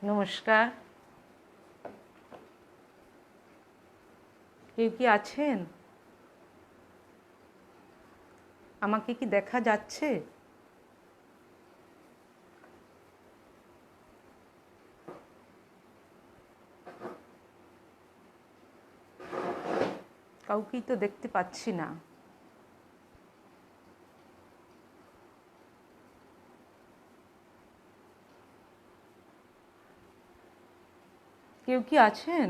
নমস্কার। কেউ কি আছেন? আমাকে কি দেখা যাচ্ছে? কাউকেই তো দেখতে পাচ্ছি না। কেউ কি আছেন?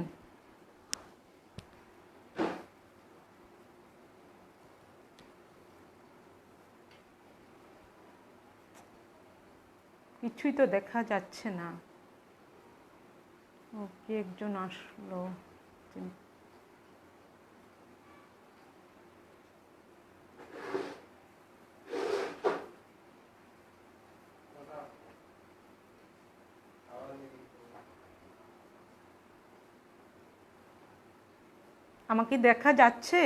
কিছুই তো দেখা যাচ্ছে না। ও কে একজন আসলো। আমাকে দেখা যাচ্ছে?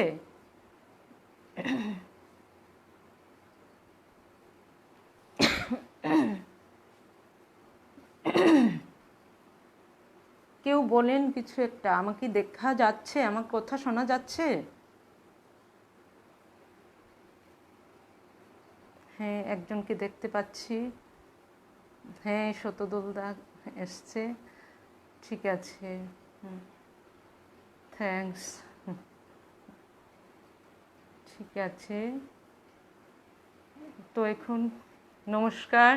কেউ বলেন কিছু একটা। আমাকে দেখা যাচ্ছে? আমার কথা শোনা যাচ্ছে? হ্যাঁ, একজনকে দেখতে পাচ্ছি। হ্যাঁ, শতদলদা এসছে। ঠিক আছে, থ্যাঙ্কস। ঠিক আছে, তো এখন নমস্কার।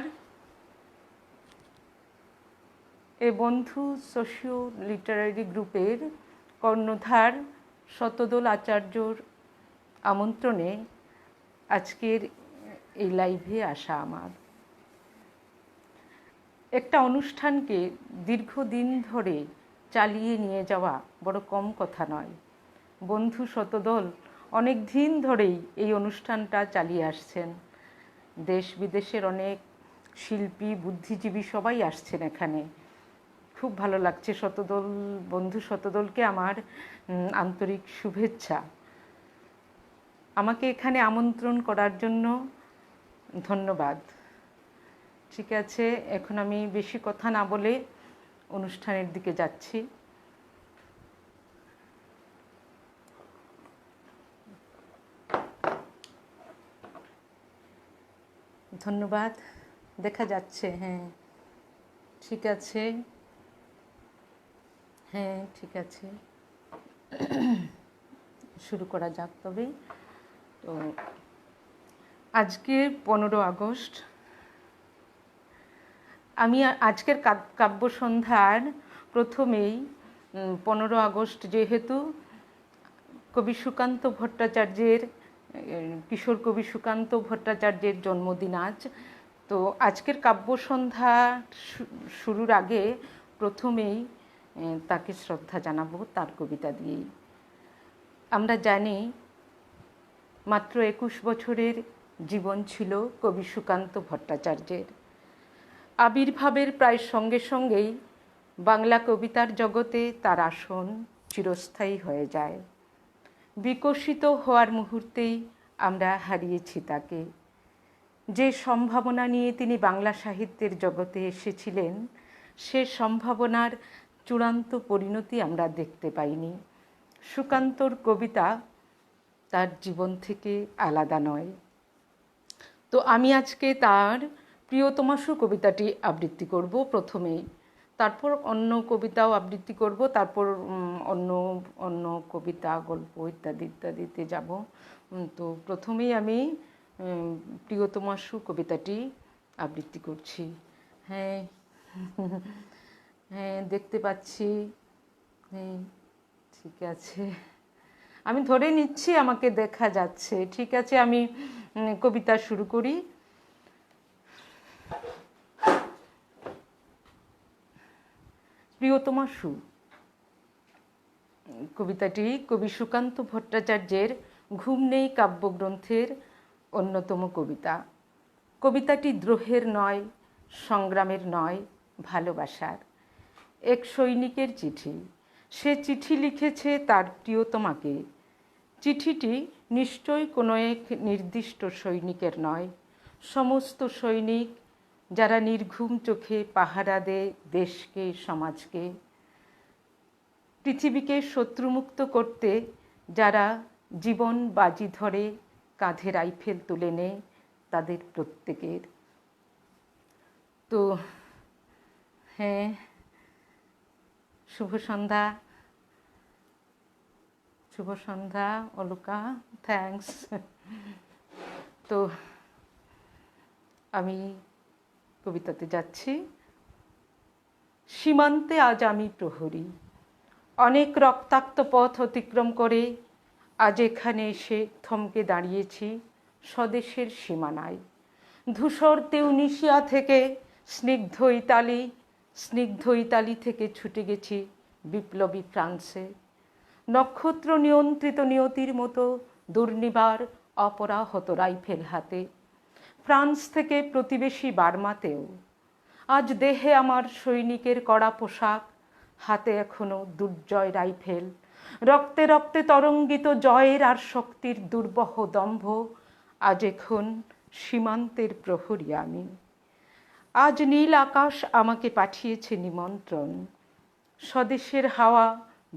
এ বন্ধু সোশিও লিটারারি গ্রুপের কর্ণধার শতদল আচার্যর আমন্ত্রণে আজকের এই লাইভে আসা আমার। একটা অনুষ্ঠানকে দীর্ঘদিন ধরে চালিয়ে নিয়ে যাওয়া বড় কম কথা নয়। বন্ধু শতদল অনেক দিন ধরেই এই অনুষ্ঠানটা চালিয়ে আসছেন। দেশ বিদেশের অনেক শিল্পী, বুদ্ধিজীবী সবাই আসছেন এখানে। খুব ভালো লাগছে। বন্ধু শতদলকে আমার আন্তরিক শুভেচ্ছা। আমাকে এখানে আমন্ত্রণ করার জন্য ধন্যবাদ। ঠিক আছে, এখন আমি বেশি কথা না বলে অনুষ্ঠানের দিকে যাচ্ছি। ধন্যবাদ। দেখা যাচ্ছে? হ্যাঁ, ঠিক আছে। হ্যাঁ, ঠিক আছে, শুরু করা যাক তবে। তো আজকে 15 আগস্ট। আমি আজকের কাব্য সন্ধ্যার প্রথমেই 15 আগস্ট যেহেতু কবি সুকান্ত ভট্টাচার্যের, কিশোর কবি সুকান্ত ভট্টাচার্যের জন্মদিন আজ। তো আজকের কাব্য সন্ধ্যা শুরুর আগে প্রথমেই তাকে শ্রদ্ধা জানাবো তার কবিতা দিয়েই। আমরা জানি মাত্র 21 বছরের জীবন ছিল কবি সুকান্ত ভট্টাচার্যের। আবির্ভাবের প্রায় সঙ্গে সঙ্গেই বাংলা কবিতার জগতে তার আসন চিরস্থায়ী হয়ে যায়। বিকশিত হওয়ার মুহূর্তেই আমরা হারিয়েছি তাকে। যে সম্ভাবনা নিয়ে তিনি বাংলা সাহিত্যের জগতে এসেছিলেন, সে সম্ভাবনার চূড়ান্ত পরিণতি আমরা দেখতে পাইনি। সুকান্তর কবিতা তার জীবন থেকে আলাদা নয়। তো আমি আজকে তার প্রিয়তমাসু কবিতাটি আবৃত্তি করব প্রথমেই, তারপর অন্য কবিতাও আবৃত্তি করব, তারপর অন্য অন্য কবিতা, গল্প ইত্যাদি ইত্যাদিতে যাব। তো প্রথমেই আমি প্রিয়তমাসু কবিতাটি আবৃত্তি করছি। হ্যাঁ, হ্যাঁ, দেখতে পাচ্ছি। হ্যাঁ, ঠিক আছে, আমি ধরে নিচ্ছি আমাকে দেখা যাচ্ছে। ঠিক আছে, আমি কবিতা শুরু করি। প্রিয়তমাসু কবিতাটি কবি সুকান্ত ভট্টাচার্যের ঘুম নেই কাব্যগ্রন্থের অন্যতম কবিতা। কবিতাটি দ্রোহের নয়, সংগ্রামের নয়, ভালোবাসার। এক সৈনিকের চিঠি। সে চিঠি লিখেছে তার প্রিয়তমাকে। চিঠিটি নিশ্চয়ই কোনো এক নির্দিষ্ট সৈনিকের নয়। সমস্ত সৈনিক যারা নির্ঘুম চোখে পাহারা দেয় দেশকে, সমাজকে, পৃথিবীকে শত্রুমুক্ত করতে যারা জীবন বাজি ধরে কাঁধে রাইফেল তুলে নেয়, তাদের প্রত্যেকের। তো হ্যাঁ, শুভ সন্ধ্যা, শুভ সন্ধ্যা অলকা, থ্যাঙ্কস। তো আমি কবিতাতে যাচ্ছি। সীমান্তে আজ আমি প্রহরী, অনেক রক্তাক্ত পথ অতিক্রম করে আজ এখানে এসে থমকে দাঁড়িয়েছি স্বদেশের সীমানায়। ধূসর তিউনিসিয়া থেকে স্নিগ্ধ ইতালি থেকে ছুটে গেছি বিপ্লবী ফ্রান্সে। নক্ষত্র নিয়ন্ত্রিত নিয়তির মতো দুর্নিবার অপরাহত রাইফেল হাতে, ফ্রান্স থেকে প্রতিবেশী বার্মাতেও। আজ দেহে আমার সৈনিকের কড়া পোশাক, হাতে এখনো দুর্জয় রাইফেল, রক্তে রক্তে তরঙ্গিত জয়ের আর শক্তির দুর্বহ দম্ভ। আজ এখন সীমান্তের প্রহরী আমি। আজ নীল আকাশ আমাকে পাঠিয়েছে নিমন্ত্রণ, স্বদেশের হাওয়া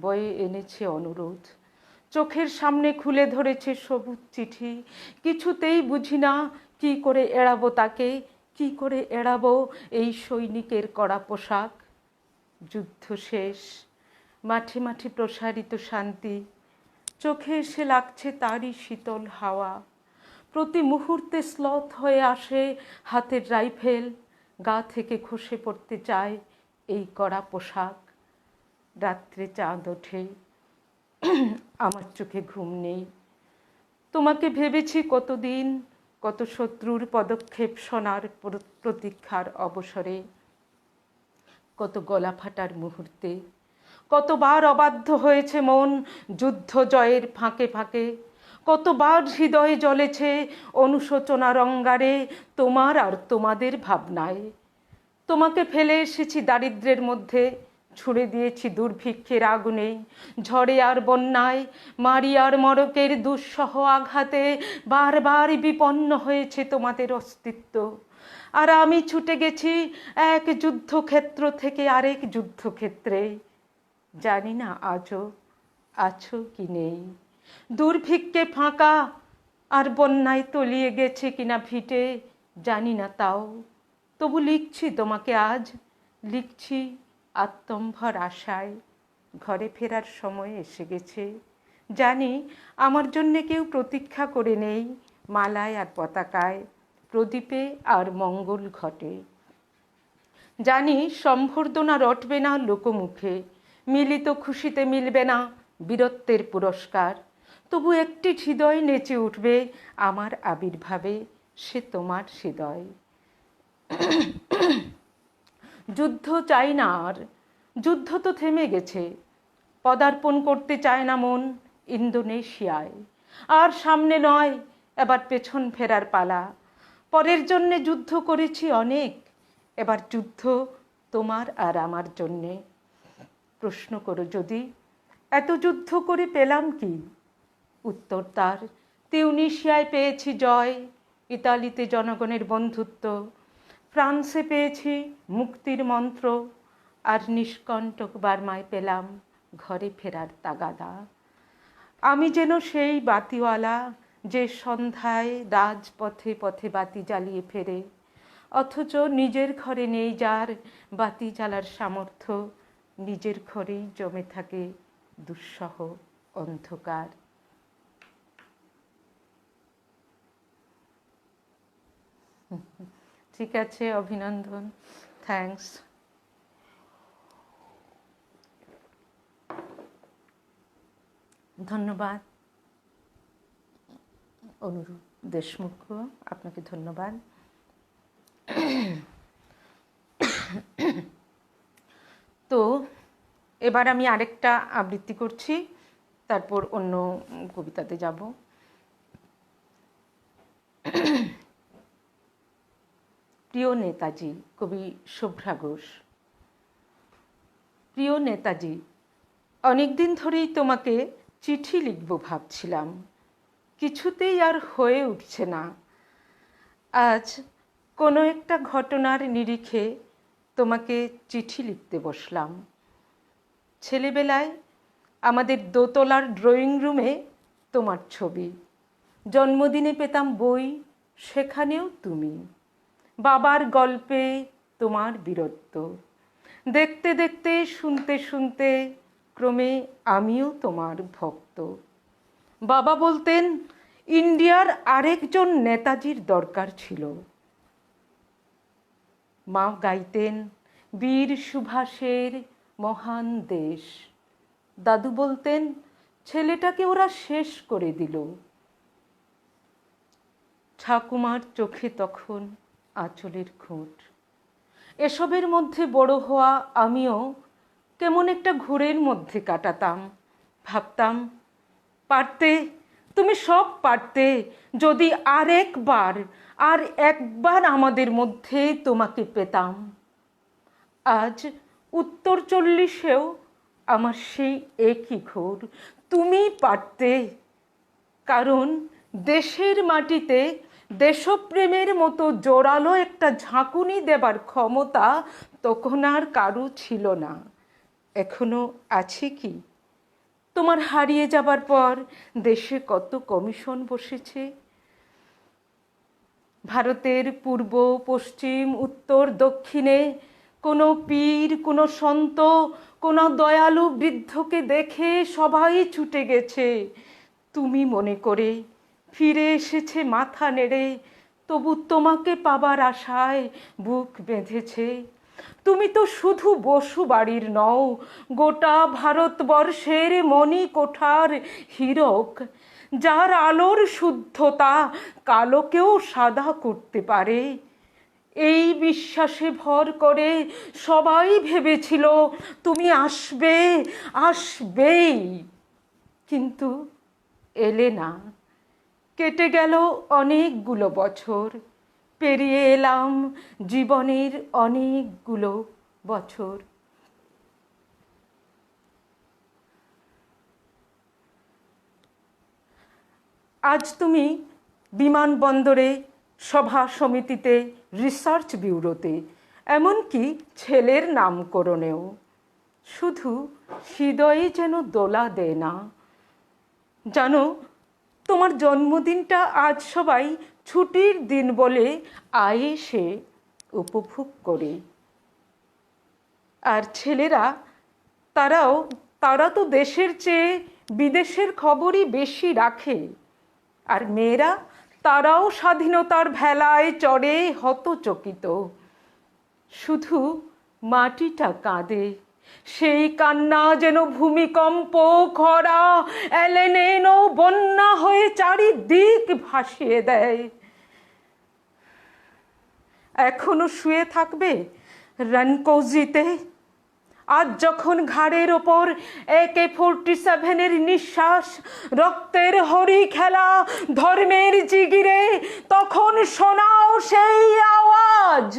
বয়ে এনেছে অনুরোধ, চোখের সামনে খুলে ধরেছে সবুজ চিঠি। কিছুতেই বুঝি না কি করে এড়াবো তাকে, কি করে এড়াবো এই সৈনিকের কড়া পোশাক। যুদ্ধ শেষ, মাঠে মাঠে প্রসারিত শান্তি, চোখে এসে লাগছে তারই শীতল হাওয়া। প্রতি মুহূর্তে স্লথ হয়ে আসে হাতের রাইফেল, গা থেকে খসে পড়তে চায় এই কড়া পোশাক। রাত্রে চাঁদ ওঠে, আমার চোখে ঘুম নেই। তোমাকে ভেবেছি কতদিন, কত শত্রুর পদক্ষেপ শোনার প্রতীক্ষার অবসরে, কত গলা ফাটার মুহূর্তে, কতবার অবাধ্য হয়েছে মন যুদ্ধ জয়ের ফাঁকে ফাঁকে, কতবার হৃদয়ে জ্বলেছে অনুশোচনার অঙ্গারে তোমার আর তোমাদের ভাবনায়। তোমাকে ফেলে এসেছি দারিদ্র্যের মধ্যে, ছুড়ে দিয়েছি দুর্ভিক্ষের আগুনে, ঝড়ে আর বন্যায়, মারি আর মড়কের দুঃসহ আঘাতে বারবার বিপন্ন হয়েছে তোমাদের অস্তিত্ব। আর আমি ছুটে গেছি এক যুদ্ধক্ষেত্র থেকে আরেক যুদ্ধক্ষেত্রে। জানি না আজও আছো কি নেই, দুর্ভিক্ষে ফাঁকা আর বন্যায় তলিয়ে গেছে কিনা ভিটে, জানি না তাও। তবু লিখছি তোমাকে আজ, লিখছি আত্মম্ভর আশায়। ঘরে ফেরার সময় এসে গেছে, জানি আমার জন্যে কেউ প্রতীক্ষা করে নেই মালায় আর পতাকায়, প্রদীপে আর মঙ্গল ঘটে। জানি সম্বর্ধনা রটবে না লোকমুখে, মিলিত খুশিতে মিলবে না বীরত্বের পুরস্কার। তবু একটি হৃদয় নেচে উঠবে আমার আবির্ভাবে, সে তোমার হৃদয়। যুদ্ধ চাই না আর, যুদ্ধ তো থেমে গেছে। পদার্পণ করতে চায় না মন ইন্দোনেশিয়ায়। আর সামনে নয়, এবার পেছন ফেরার পালা। পরের জন্যে যুদ্ধ করেছি অনেক, এবার যুদ্ধ তোমার আর আমার জন্যে। প্রশ্ন করো যদি, এত যুদ্ধ করে পেলাম কি? উত্তর তার, তিউনিসিয়ায় পেয়েছি জয়, ইতালিতে জনগণের বন্ধুত্ব, ফ্রান্সে পেয়েছি মুক্তির মন্ত্র, আর নিষ্কণ্টক বার্মায় পেলাম ঘরে ফেরার তাগাদা। আমি যেন সেই বাতিওয়ালা যে সন্ধ্যায় রাজপথে পথে বাতি জ্বালিয়ে ফেরে, অথচ নিজের ঘরে নেই যার বাতি জ্বালার সামর্থ্য, নিজের ঘরেই জমে থাকে দুঃসহ অন্ধকার। ঠিক আছে, অভিনন্দন, থ্যাঙ্কস। ধন্যবাদ অনুরূপ দেশমুখ, আপনাকে ধন্যবাদ। তো এবার আমি আরেকটা আবৃত্তি করছি, তারপর অন্য কবিতাতে যাব। প্রিয় নেতাজি, কবি শুভ্রা ঘোষ। প্রিয় নেতাজি, অনেকদিন ধরেই তোমাকে চিঠি লিখব ভাবছিলাম, কিছুতেই আর হয়ে উঠছে না। আজ কোনো একটা ঘটনার নিরিখে তোমাকে চিঠি লিখতে বসলাম। ছেলেবেলায় আমাদের দোতলার ড্রয়িং রুমে তোমার ছবি, জন্মদিনে পেতাম বই, সেখানেও তুমি, বাবার গল্পে তোমার বীরত্ব, দেখতে দেখতে শুনতে শুনতে ক্রমে আমিও তোমার ভক্ত। বাবা বলতেন ইন্ডিয়ার আরেকজন নেতাজির দরকার ছিল। মা গাইতেন বীর সুভাষের মহান দেশ। দাদু বলতেন ছেলেটাকে ওরা শেষ করে দিল। ঠাকুমার চোখে তখন আঁচলের খুঁট। এসবের মধ্যে বড় হওয়া আমিও কেমন একটা ঘোরের মধ্যে কাটাতাম। ভাবতাম পারতে, তুমি সব পারতে যদি আর একবার আমাদের মধ্যে তোমাকে পেতাম। আজ উত্তর 40-এও আমার সেই একই ঘোর, তুমি পারতে। কারণ দেশের মাটিতে দেশপ্রেমের মতো জোরালো একটা ঝাঁকুনি দেবার ক্ষমতা তখন আর কারো ছিল না। এখনো আছে কি? তোমার হারিয়ে যাবার পর দেশে কত কমিশন বসেছে। ভারতের পূর্ব, পশ্চিম, উত্তর, দক্ষিণে কোনো পীর, কোনো সন্ত, কোনো দয়ালু বৃদ্ধকে দেখে সবাই ছুটে গেছে তুমি মনে করে, ফিরে এসেছে মাথা নেড়ে, তবু তোমাকে পাবার আশায় বুক বেঁধেছে। তুমি তো শুধু বসু বাড়ির নও, গোটা ভারতবর্ষের মণিকোঠার হীরক, যার আলোর শুদ্ধতা কালোকেও সাদা করতে পারে। এই বিশ্বাসে ভর করে সবাই ভেবেছিল তুমি আসবে, আসবেই, কিন্তু এলে না। কেটে গেল অনেকগুলো বছর, পেরিয়ে এলাম জীবনের অনেকগুলো বছর। আজ তুমি বিমানবন্দরে, সভা সমিতিতে, রিসার্চ ব্যুরোতে, এমনকি ছেলের নামকরণেও। শুধু হৃদয়ে যেন দোলা দেয় না। জানো, তোমার জন্মদিনটা আজ সবাই ছুটির দিন বলে আয়েসে উপভোগ করে। আর ছেলেরা, তারা তো দেশের চেয়ে বিদেশের খবরই বেশি রাখে। আর মেয়েরা, তারাও স্বাধীনতার ভেলায় চড়ে হতচকিত। শুধু মাটিটা কাঁদে, সেই কান্না যেন ভূমিকম্প, খরা, এলেনেনো বন্যা হয়ে চারিদিক ভাসিয়ে দেয়। এখনো শুয়ে থাকবে রানকৌজিতে? আজ যখন ঘাড়ের ওপর AK-47 নিঃশ্বাস, রক্তের হরি খেলা, ধর্মের জিগিরে, তখন শোনাও সেই আওয়াজ,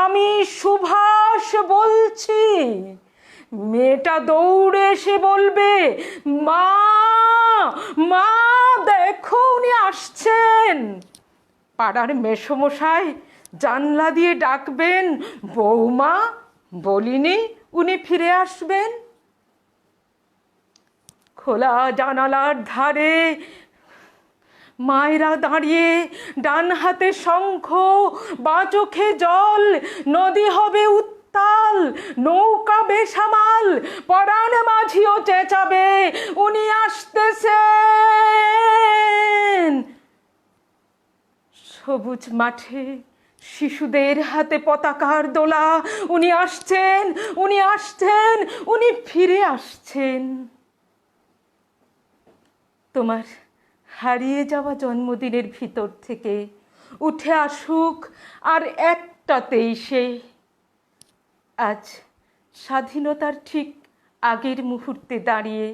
আমি সুভাষ বলছি। মেয়েটা দৌড়ে এসে বলবে, মা, মা দেখো উনি আসছেন। পাড়ার মেসোমশাই জানলা দিয়ে ডাকবেন, বৌমা বলিনি উনি ফিরে আসবেন? খোলা জানালার ধারে মায়েরা দাঁড়িয়ে, ডান হাতে শঙ্খ, বাঁ চোখে জল, নদী হবে উত্তাল, নৌকা বেসামাল, পরাণ মাঝিও চেঁচাবে, উনি আসতেছেন। সবুজ মাঠে শিশুদের হাতে পতাকার দোলা, উনি আসছেন, উনি আসছেন, উনি ফিরে আসছেন। তোমার হারিয়ে যাওয়া জন্মদিনের ভিতর থেকে উঠে আসুক আর একটা 23-এ। আজ স্বাধীনতার ঠিক আগের মুহূর্তে দাঁড়িয়ে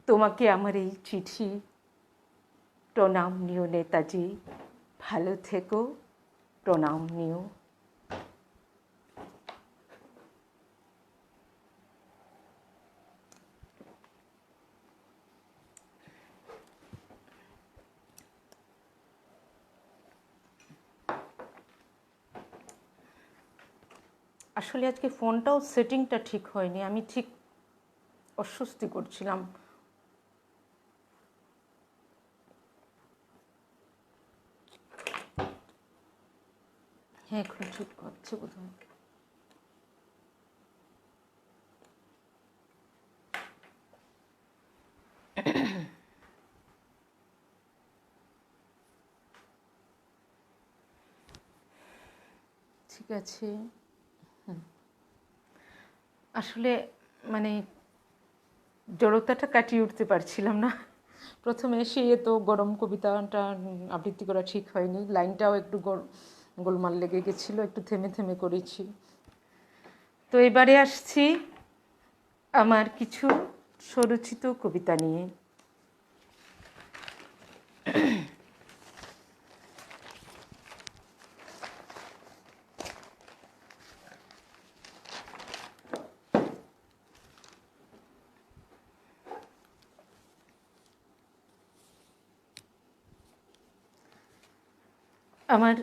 তোমাকে আমার এই চিঠি। প্রণাম নিও নেতাজি, ভালো থেকো, প্রণাম নিও। আসলে আজকে ফোনটাও সেটিংটা ঠিক হয়নি, আমি ঠিক অস্বস্তি করছিলাম। হ্যাঁ, এখন ঠিক হচ্ছে বোধহয়। ঠিক আছে। আসলে মানে জড়তাটা কাটিয়ে উঠতে পারছিলাম না। প্রথমে এসে তো গরম কবিতাটা আবৃত্তি করা ঠিক হয়নি, লাইনটাও একটু গোলমাল লেগে গেছিলো, একটু থেমে থেমে করেছি। তো এবারে আসছি আমার কিছু স্বরচিত কবিতা নিয়ে। আমার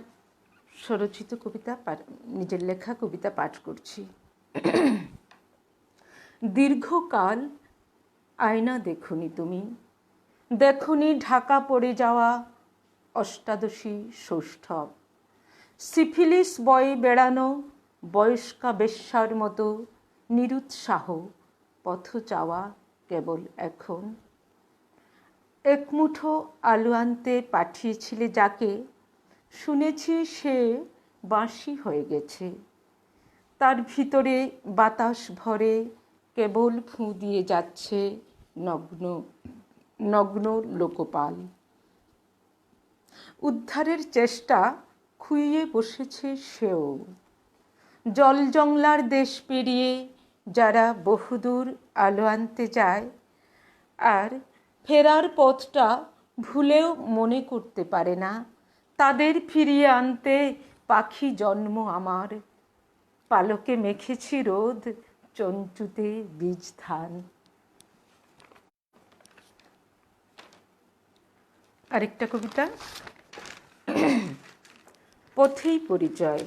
স্বরচিত কবিতা নিজের লেখা কবিতা পাঠ করছি। দীর্ঘকাল আয়না দেখুনি তুমি, দেখুনি ঢাকা পড়ে যাওয়া অষ্টাদশী সৌষ্ঠব, সিফিলিস বয়ে বেড়ানো বয়স্কা বেশ্যার মতো নিরুৎসাহ পথ চাওয়া কেবল এখন। এক মুঠো আলু আনতে পাঠিয়েছিলে যাকে, শুনেছি সে বাঁশি হয়ে গেছে, তার ভিতরে বাতাস ভরে কেবল ফুঁ দিয়ে যাচ্ছে নগ্ন নগ্ন লোকপাল। উদ্ধারের চেষ্টা খুইয়ে বসেছে সেও, জল জংলার দেশ পেরিয়ে যারা বহুদূর আলো আনতে যায়, আর ফেরার পথটা ভুলেও মনে করতে পারে না, তাদের ফিরিয়ে আনতে পাখি জন্ম আমার, পালকে মেখেছি রোদ, চঞ্চুতে বীজ ধান। আরেকটা কবিতা, পথেই পরিচয়।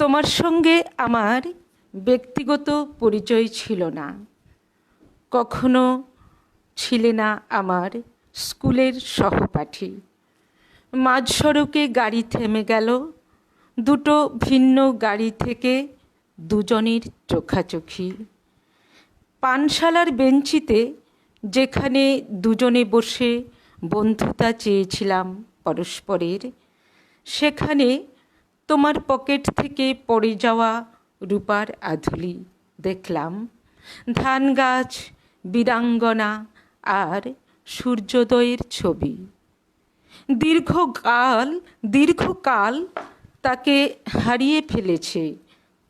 তোমার সঙ্গে আমার ব্যক্তিগত পরিচয় ছিল না, কখনো ছিলে না আমার স্কুলের সহপাঠী। মাঝ সড়কে গাড়ি থেমে গেল, দুটো ভিন্ন গাড়ি থেকে দুজনের চোখাচোখি। পানশালার বেঞ্চিতে যেখানে দুজনে বসে বন্ধুতা চেয়েছিলাম পরস্পরের, সেখানে তোমার পকেট থেকে পড়ে যাওয়া রূপার আধুলি দেখলাম, ধান গাছ, বীরাঙ্গনা আর সূর্যোদয়ের ছবি। দীর্ঘকাল তাকে হারিয়ে ফেলেছে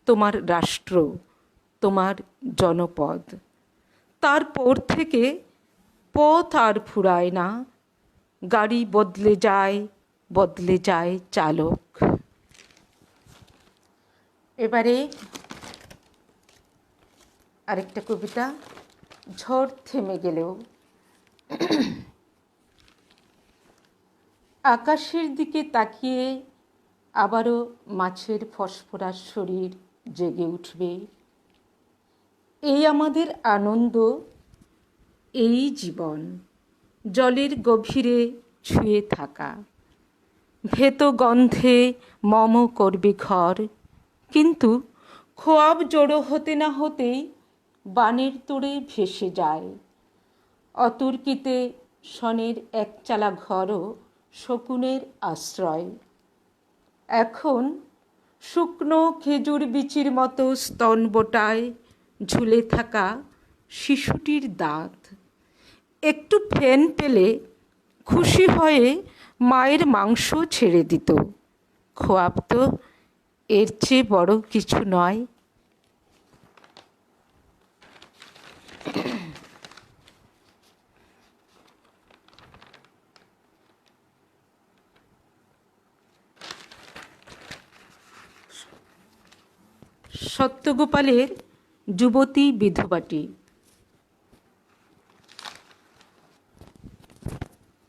তোমার রাষ্ট্র, তোমার জনপদ। তারপর থেকে পথ আর ফুরায় না, গাড়ি বদলে যায় চালক। এবারে আরেকটা কবিতা, ঝড় থেমে গেলেও। আকাশের দিকে তাকিয়ে আবারও মাছের ফসফরাস শরীর জেগে উঠবে। এই আমাদের আনন্দ, এই জীবন, জলের গভীরে ছুঁয়ে থাকা। ভেত গন্ধে মম করবে ঘর, কিন্তু খোয়াব জড়ো হতে না হতেই বানের তোড়ে ভেসে যায়। অতর্কিতে সনের একচালা ঘরও শকুনের আশ্রয়। এখন শুকনো খেজুর বিচির মতো স্তন বোটায় ঝুলে থাকা শিশুটির দাঁত। একটু ফেন পেলে খুশি হয়ে মায়ের মাংস ছেড়ে দিত। খোয়াব তো এর চেয়ে বড় কিছু নয়। সত্যগোপালের যুবতী বিধবাটি।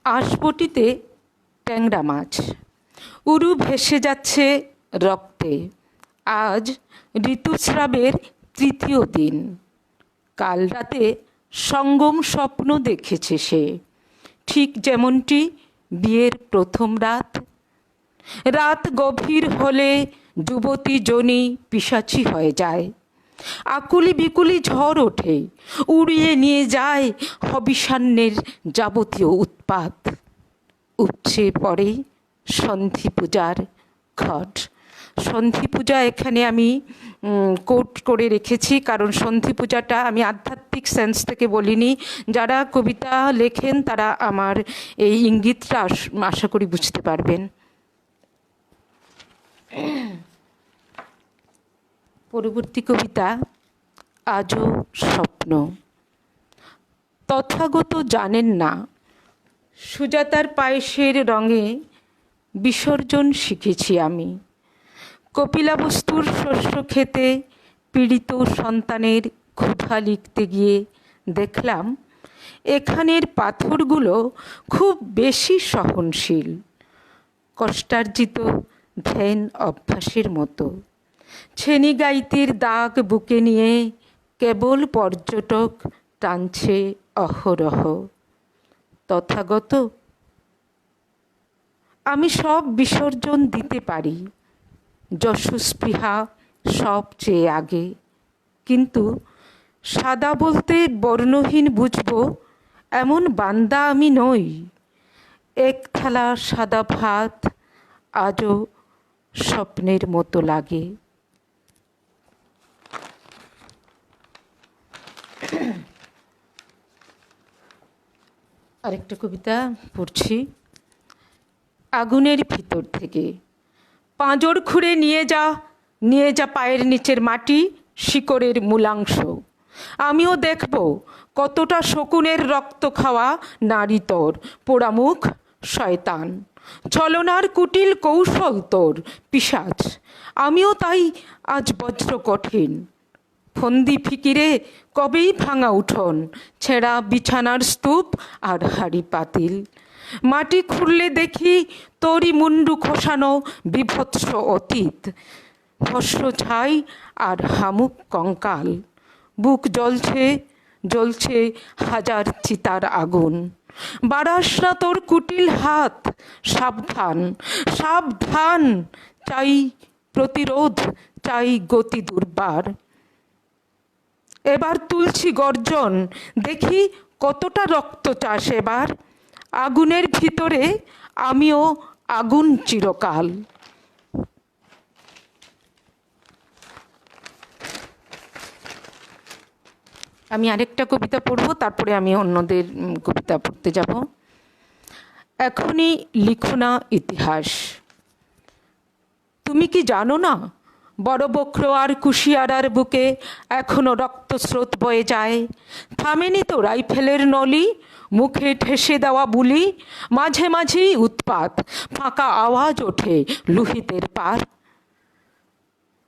আশবটিতে ট্যাংরা মাছ, উরু ভেসে যাচ্ছে রক্তে। আজ ঋতুস্রাবের তৃতীয় দিন। কাল রাতে সঙ্গম স্বপ্ন দেখেছে সে, ঠিক যেমনটি বিয়ের প্রথম রাত। রাত গভীর হলে যুবতী জনি পিশাচি হয়ে যায়। আকুলি বিকুলি ঝড় ওঠে, উড়িয়ে নিয়ে যায় হবিষান্নের যাবতীয় উৎপাত। উঠছে পরে সন্ধি পূজার ঘট। সন্ধি পূজা এখানে আমি কোট করে রেখেছি, কারণ সন্ধি পূজাটা আমি আধ্যাত্মিক সেন্স থেকে বলিনি। যারা কবিতা লেখেন তারা আমার এই ইঙ্গিতটা আশা করি বুঝতে পারবেন। পরবর্তী কবিতা আজও স্বপ্ন। তথাগত জানেন না, সুজাতার পায়েসের রঙে বিসর্জন শিখেছি আমি। কপিলাবস্তুর শস্য খেতে পীড়িত সন্তানের ক্ষুধা লিখতে গিয়ে দেখলাম এখানের পাথরগুলো খুব বেশি সহনশীল, কষ্টার্জিত ধ্যান অভ্যাসের মতো। ছেনিগাইতির দাগ বুকে নিয়ে কেবল পর্যটক টানছে অহরহ। তথাগত, আমি সব বিসর্জন দিতে পারি, যশস্পৃহা সবচেয়ে আগে, কিন্তু সাদা বলতে বর্ণহীন বুঝব এমন বান্দা আমি নই। এক থালা সাদা ভাত আজও স্বপ্নের মতো লাগে। আরেকটা কবিতা পড়ছি। আগুনের ভিতর থেকে। পাঁজর খুঁড়ে নিয়ে যা পায়ের নিচের মাটি, শিকড়ের মূলাংশ। আমিও দেখব কতটা শকুনের রক্ত খাওয়া নারী তোর, পোড়ামুখ শয়তান। ছলনার কুটিল কৌশল তোর পিশাচ। আমিও তাই আজ বজ্র কঠিন। ফন্দি ফিকিরে কবেই ভাঙা উঠোন, ছেঁড়া বিছানার স্তূপ আর হাড়ি পাতিল। মাটি খুঁড়লে দেখি তোরই মুন্ডু খোসানো বিভৎস অতীত, ভস্ম ছাই আর হামুক কঙ্কাল। বুক জ্বলছে হাজার চিতার আগুন। বাড়াস না তোর কুটিল হাত, সাবধান সাবধান। চাই প্রতিরোধ, চাই গতি দুর্বার। এবার তুলছি গর্জন, দেখি কতটা রক্ত চাষ এবার। আগুনের ভিতরে আমিও আগুন চিরকাল। আমি আরেকটা কবিতা পড়ব, তারপরে আমি অন্যদের কবিতা পড়তে যাব। এখনই লিখো না ইতিহাস। তুমি কি জানো না, বড় বক্র আর কুশিয়ারার বুকে এখনো রক্তস্রোত বয়ে যায়। থামেনি তো রাইফেলের নলি, মুখে ঠেসে দেওয়া বুলি। মাঝে মাঝেই উৎপাত, ফাঁকা আওয়াজ ওঠে লুহিতের পার।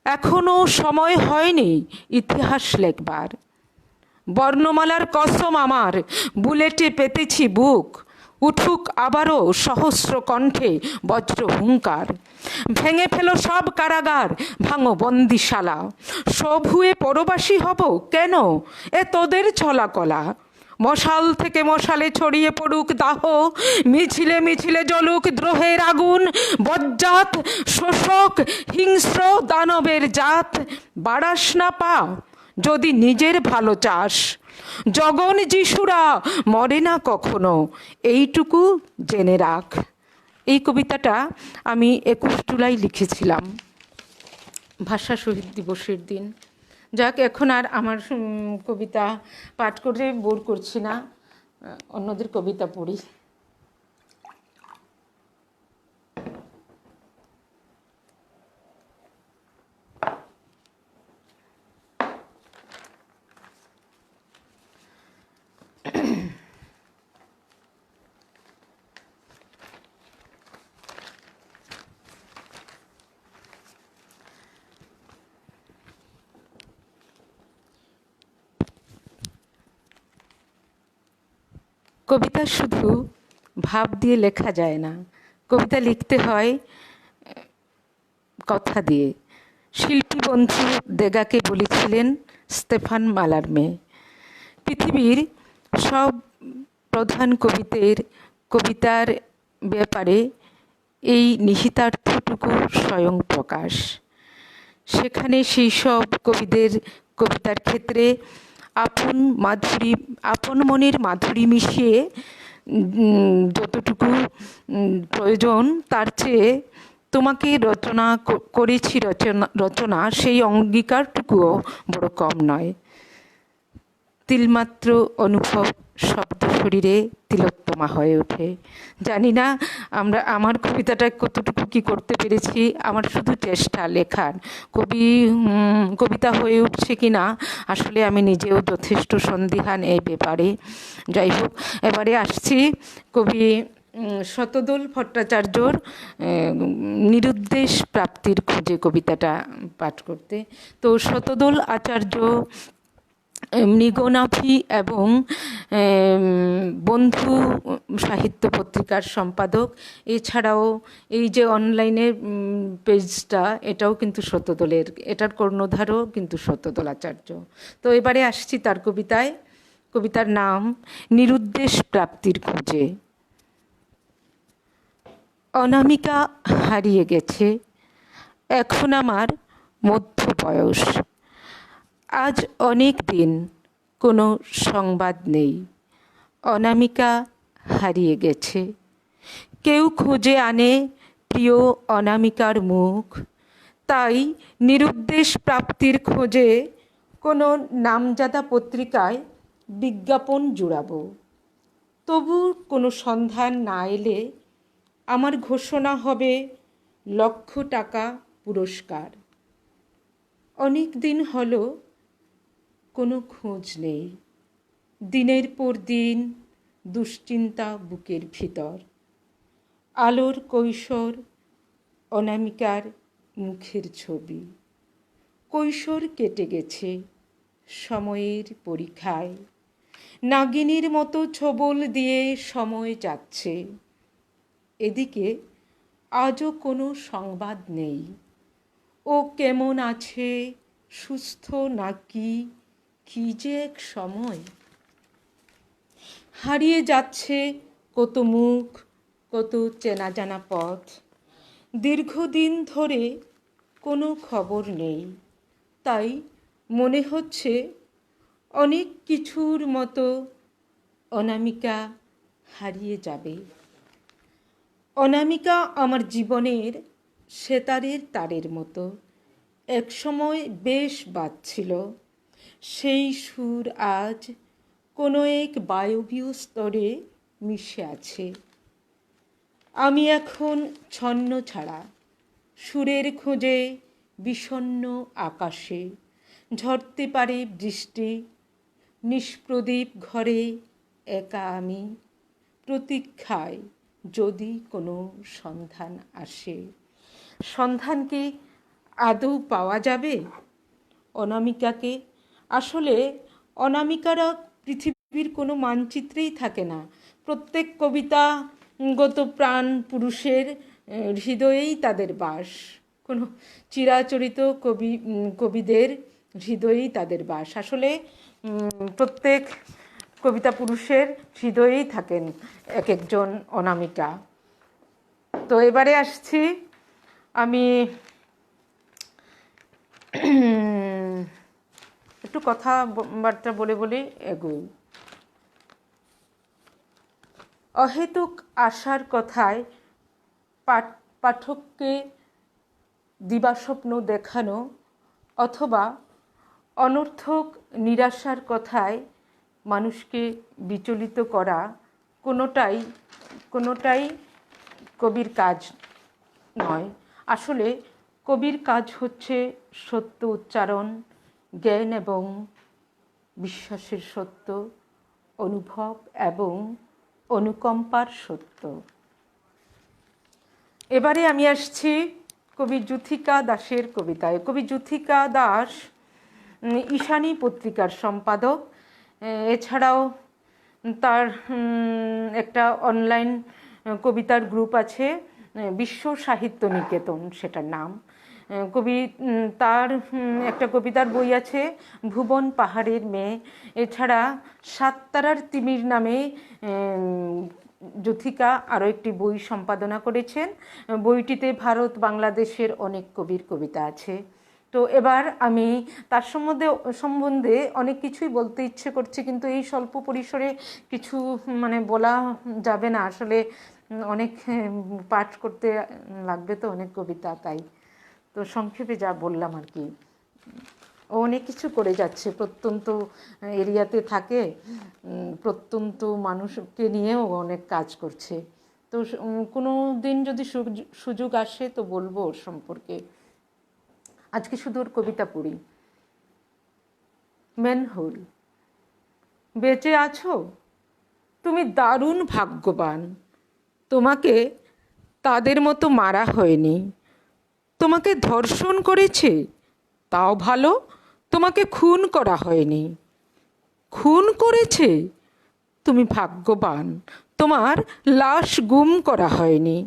এখনো সময় হয়নি ইতিহাস লেখবার। বর্ণমালার কসম আমার, বুলেটে পেতেছি বুক। উঠুক আবারও সহস্র কণ্ঠে বজ্র হুঙ্কার। ভেঙে ফেলো সব কারাগার, ভাঙো বন্দিশালা। সব হয়ে পরবাসী হব কেন এ তোদের ছলা কলা। মশাল থেকে মশালে ছড়িয়ে পড়ুক দাহ, মিছিলে মিছিলে জ্বলুক দ্রোহের আগুন। বজ্জাত শোষক হিংস্র দানবের জাত, বাড়াস না পা যদি নিজের ভালো চাস। জগন যিশুরা মরে না কখনো, এইটুকু জেনে রাখ। এই কবিতাটা আমি 21 জুলাই লিখেছিলাম, ভাষা শহীদ দিবসের দিন। যাক, এখন আর আমার কবিতা পাঠ করে বোর করছি না, অন্যদের কবিতা পড়ি। কবিতা শুধু ভাব দিয়ে লেখা যায় না, কবিতা লিখতে হয় কথা দিয়ে। শিল্পী বন্ধু দেগাকে বলেছিলেন স্টেফান মালারমে, পৃথিবীর সব প্রধান কবিতার ব্যাপারে এই নিহিতার্থটুকু স্বয়ং প্রকাশ। সেখানে সেই সব কবিতার ক্ষেত্রে আপন মনের মাধুরী মিশিয়ে যতটুকু প্রয়োজন তার চেয়ে তোমাকে করেছি রচনা সেই অঙ্গীকারটুকুও বড় কম নয়। তিলমাত্র অনুভব শব্দ শরীরে তিলোত্তমা হয়ে ওঠে। জানি না আমার কবিতাটা কতটুকু কি করতে পেরেছি, আমার শুধু চেষ্টা লেখার। কবিতা হয়ে উঠছে কি না আসলে আমি নিজেও যথেষ্ট সন্দিহান এই ব্যাপারে। যাই হোক, এবারে আসছি কবি শতদল ভট্টাচার্যর নিরুদ্দেশ প্রাপ্তির খোঁজে কবিতাটা পাঠ করতে। তো শতদল আচার্য মৃগনাভি এবং বন্ধু সাহিত্য পত্রিকার সম্পাদক। এছাড়াও এই যে অনলাইনের পেজটা, এটাও কিন্তু শতদলের, এটার কর্ণধারও কিন্তু শতদল আচার্য। তো এবারে আসছি তার কবিতায়। কবিতার নাম নিরুদ্দেশ প্রাপ্তির খোঁজে। অনামিকা হারিয়ে গেছে, এখন আমার মধ্য বয়স। আজ অনেক দিন কোনো সংবাদ নেই। অনামিকা হারিয়ে গেছে, কেউ খুঁজে আনে প্রিয় অনামিকার মুখ। তাই নিরুদ্দেশ প্রাপ্তির খোঁজে কোনো নামজাদা পত্রিকায় বিজ্ঞাপন জুড়াবো। তবু কোনো সন্ধান না এলে আমার ঘোষণা হবে $1,00,000 পুরস্কার। অনেক দিন হলো কোনো খোঁজ নেই। দিনের পর দিন দুশ্চিন্তা বুকের ভিতর। আলোর কৈশোর অনামিকার মুখের ছবি। কৈশোর কেটে গেছে সময়ের পরীক্ষায়। নাগিনীর মতো ছোবল দিয়ে সময় যাচ্ছে। এদিকে আজও কোনো সংবাদ নেই। ও কেমন আছে, সুস্থ নাকি, কি যে এক সময়। হারিয়ে যাচ্ছে কত মুখ, কত চেনা জানা পথ। দীর্ঘদিন ধরে কোনো খবর নেই। তাই মনে হচ্ছে অনেক কিছুর মতো অনামিকা হারিয়ে যাবে। অনামিকা আমার জীবনের সেতারের তারের মতো। একসময় বেশ বাজছিল, সেই সুর আজ কোনো এক বায়বীয় স্তরে মিশে আছে। আমি এখন ছন্ন ছাড়া, সুরের খোঁজে বিষণ্ণ আকাশে। ঝরতে পারে বৃষ্টি, নিষ্প্রদীপ ঘরে একা আমি, প্রতীক্ষায় যদি কোনো সন্ধান আসে। সন্ধান কি আদৌ পাওয়া যাবে অনামিকাকে? আসলে অনামিকারা পৃথিবীর কোনো মানচিত্রেই থাকে না। প্রত্যেক কবিতাগত প্রাণ পুরুষের হৃদয়েই তাদের বাস। কোনো চিরাচরিত কবিদের হৃদয়েই তাদের বাস। আসলে প্রত্যেক কবিতা পুরুষের হৃদয়েই থাকেন এক একজন অনামিকা। তো এবারে আসছি আমি একটু কথাবার্তা বলে এগোই। অহেতুক আশার কথায় পাঠককে দিবাস্বপ্ন দেখানো অথবা অনর্থক নিরাশার কথায় মানুষকে বিচলিত করা কোনোটাই কবির কাজ নয়। আসলে কবির কাজ হচ্ছে সত্য উচ্চারণ, জ্ঞান এবং বিশ্বাসের সত্য, অনুভব এবং অনুকম্পার সত্য। এবারে আমি আসছি কবি যূথিকা দাসের কবিতায়। কবি যূথিকা দাস ঈশানী পত্রিকার সম্পাদক। এছাড়াও তার একটা অনলাইন কবিতার গ্রুপ আছে, বিশ্ব সাহিত্য নিকেতন সেটার নাম। কবি তার একটা কবিতার বই আছে ভুবন পাহাড়ের মেয়ে। এছাড়া সাততারার তিমির নামে যথিকা আরও একটি বই সম্পাদনা করেছেন। বইটিতে ভারত বাংলাদেশের অনেক কবির কবিতা আছে। তো এবার আমি তার সম্বন্ধে অনেক কিছুই বলতে ইচ্ছে করছে, কিন্তু এই স্বল্প পরিসরে কিছু বলা যাবে না। আসলে অনেক পাঠ করতে লাগবে তো, অনেক কবিতা, তাই তো সংক্ষেপে যা বললাম আর কি। ও অনেক কিছু করে যাচ্ছে, প্রত্যন্ত এরিয়াতে থাকে, প্রত্যন্ত মানুষকে নিয়েও অনেক কাজ করছে। তো কোনো দিন যদি সুযোগ আসে তো বলবো ওর সম্পর্কে। আজকে শুধু ওর কবিতা পড়ি। ম্যানহোল। বেঁচে আছো? তুমি দারুণ ভাগ্যবান। তোমাকে তাদের মতো মারা হয়নি। তোমাকে ধর্ষণ করেছে, তাও ভালো, তোমাকে খুন করা হয়নি। খুন করেছে? তুমি ভাগ্যবান, তোমার লাশ গুম করা হয়নি।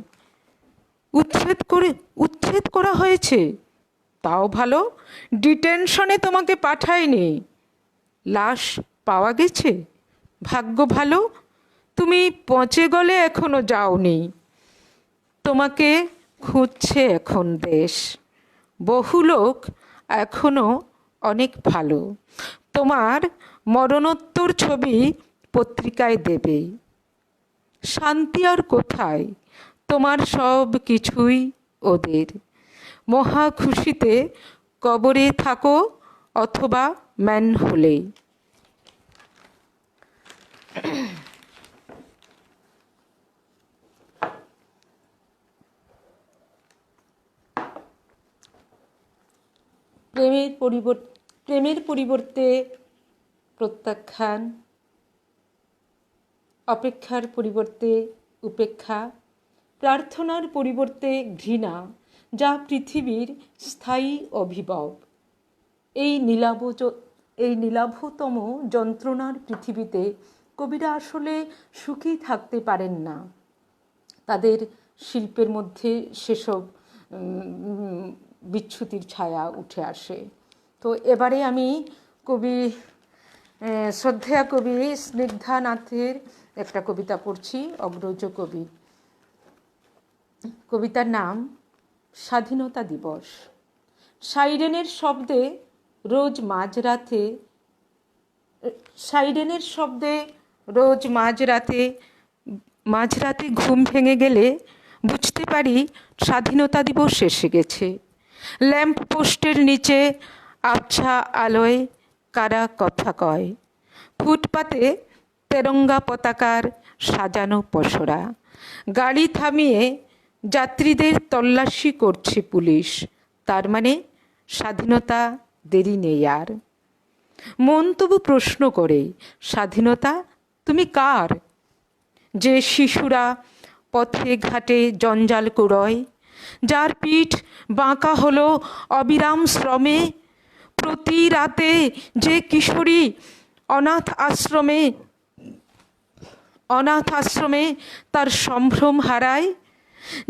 উচ্ছেদ করা হয়েছে, তাও ভালো, ডিটেনশনে তোমাকে পাঠায়নি। লাশ পাওয়া গেছে, ভাগ্য ভালো, তুমি পচে গলে এখনো যাওনি। তোমাকে খুঁজছে এখন দেশ, বহু লোক এখনো অনেক ভালো। তোমার মরণোত্তর ছবি পত্রিকায় দেবে। শান্তি আর কোথায়, তোমার সব কিছুই ওদের। মহা খুশিতে কবরে থাকো অথবা ম্যানহোলে। প্রেমের পরিবর্তে প্রত্যাখ্যান, অপেক্ষার পরিবর্তে উপেক্ষা, প্রার্থনার পরিবর্তে ঘৃণা, যা পৃথিবীর স্থায়ী অভিভব। এই নীলাভতম যন্ত্রণার পৃথিবীতে কবিরা আসলে সুখী থাকতে পারেন না। তাদের শিল্পের মধ্যে সেসব বিচ্যুতির ছায়া উঠে আসে। তো এবারে আমি শ্রদ্ধেয়া কবি স্নিগ্ধা নাথের একটা কবিতা পড়ছি, অগ্রজ কবি। কবিতার নাম স্বাধীনতা দিবস। সাইরেনের শব্দে রোজ মাঝরাতে ঘুম ভেঙে গেলে বুঝতে পারি স্বাধীনতা দিবস এসে গেছে। ল্যাম্প পোস্টের নিচে আবছা আলোয় কারা কথা কয়। ফুটপাতে তেরঙ্গা পতাকার সাজানো পসরা। গাড়ি থামিয়ে যাত্রীদের তল্লাশি করছে পুলিশ। তার মানে স্বাধীনতা দেরি নেই আর। মন তবু প্রশ্ন করে, স্বাধীনতা তুমি কার? যে শিশুরা পথে ঘাটে জঞ্জাল কুড়োয়, যার পিঠ বাঁকা হলো অবিরাম শ্রমে, প্রতি রাতে যে কিশোরী অনাথ আশ্রমে তার সম্ভ্রম হারায়,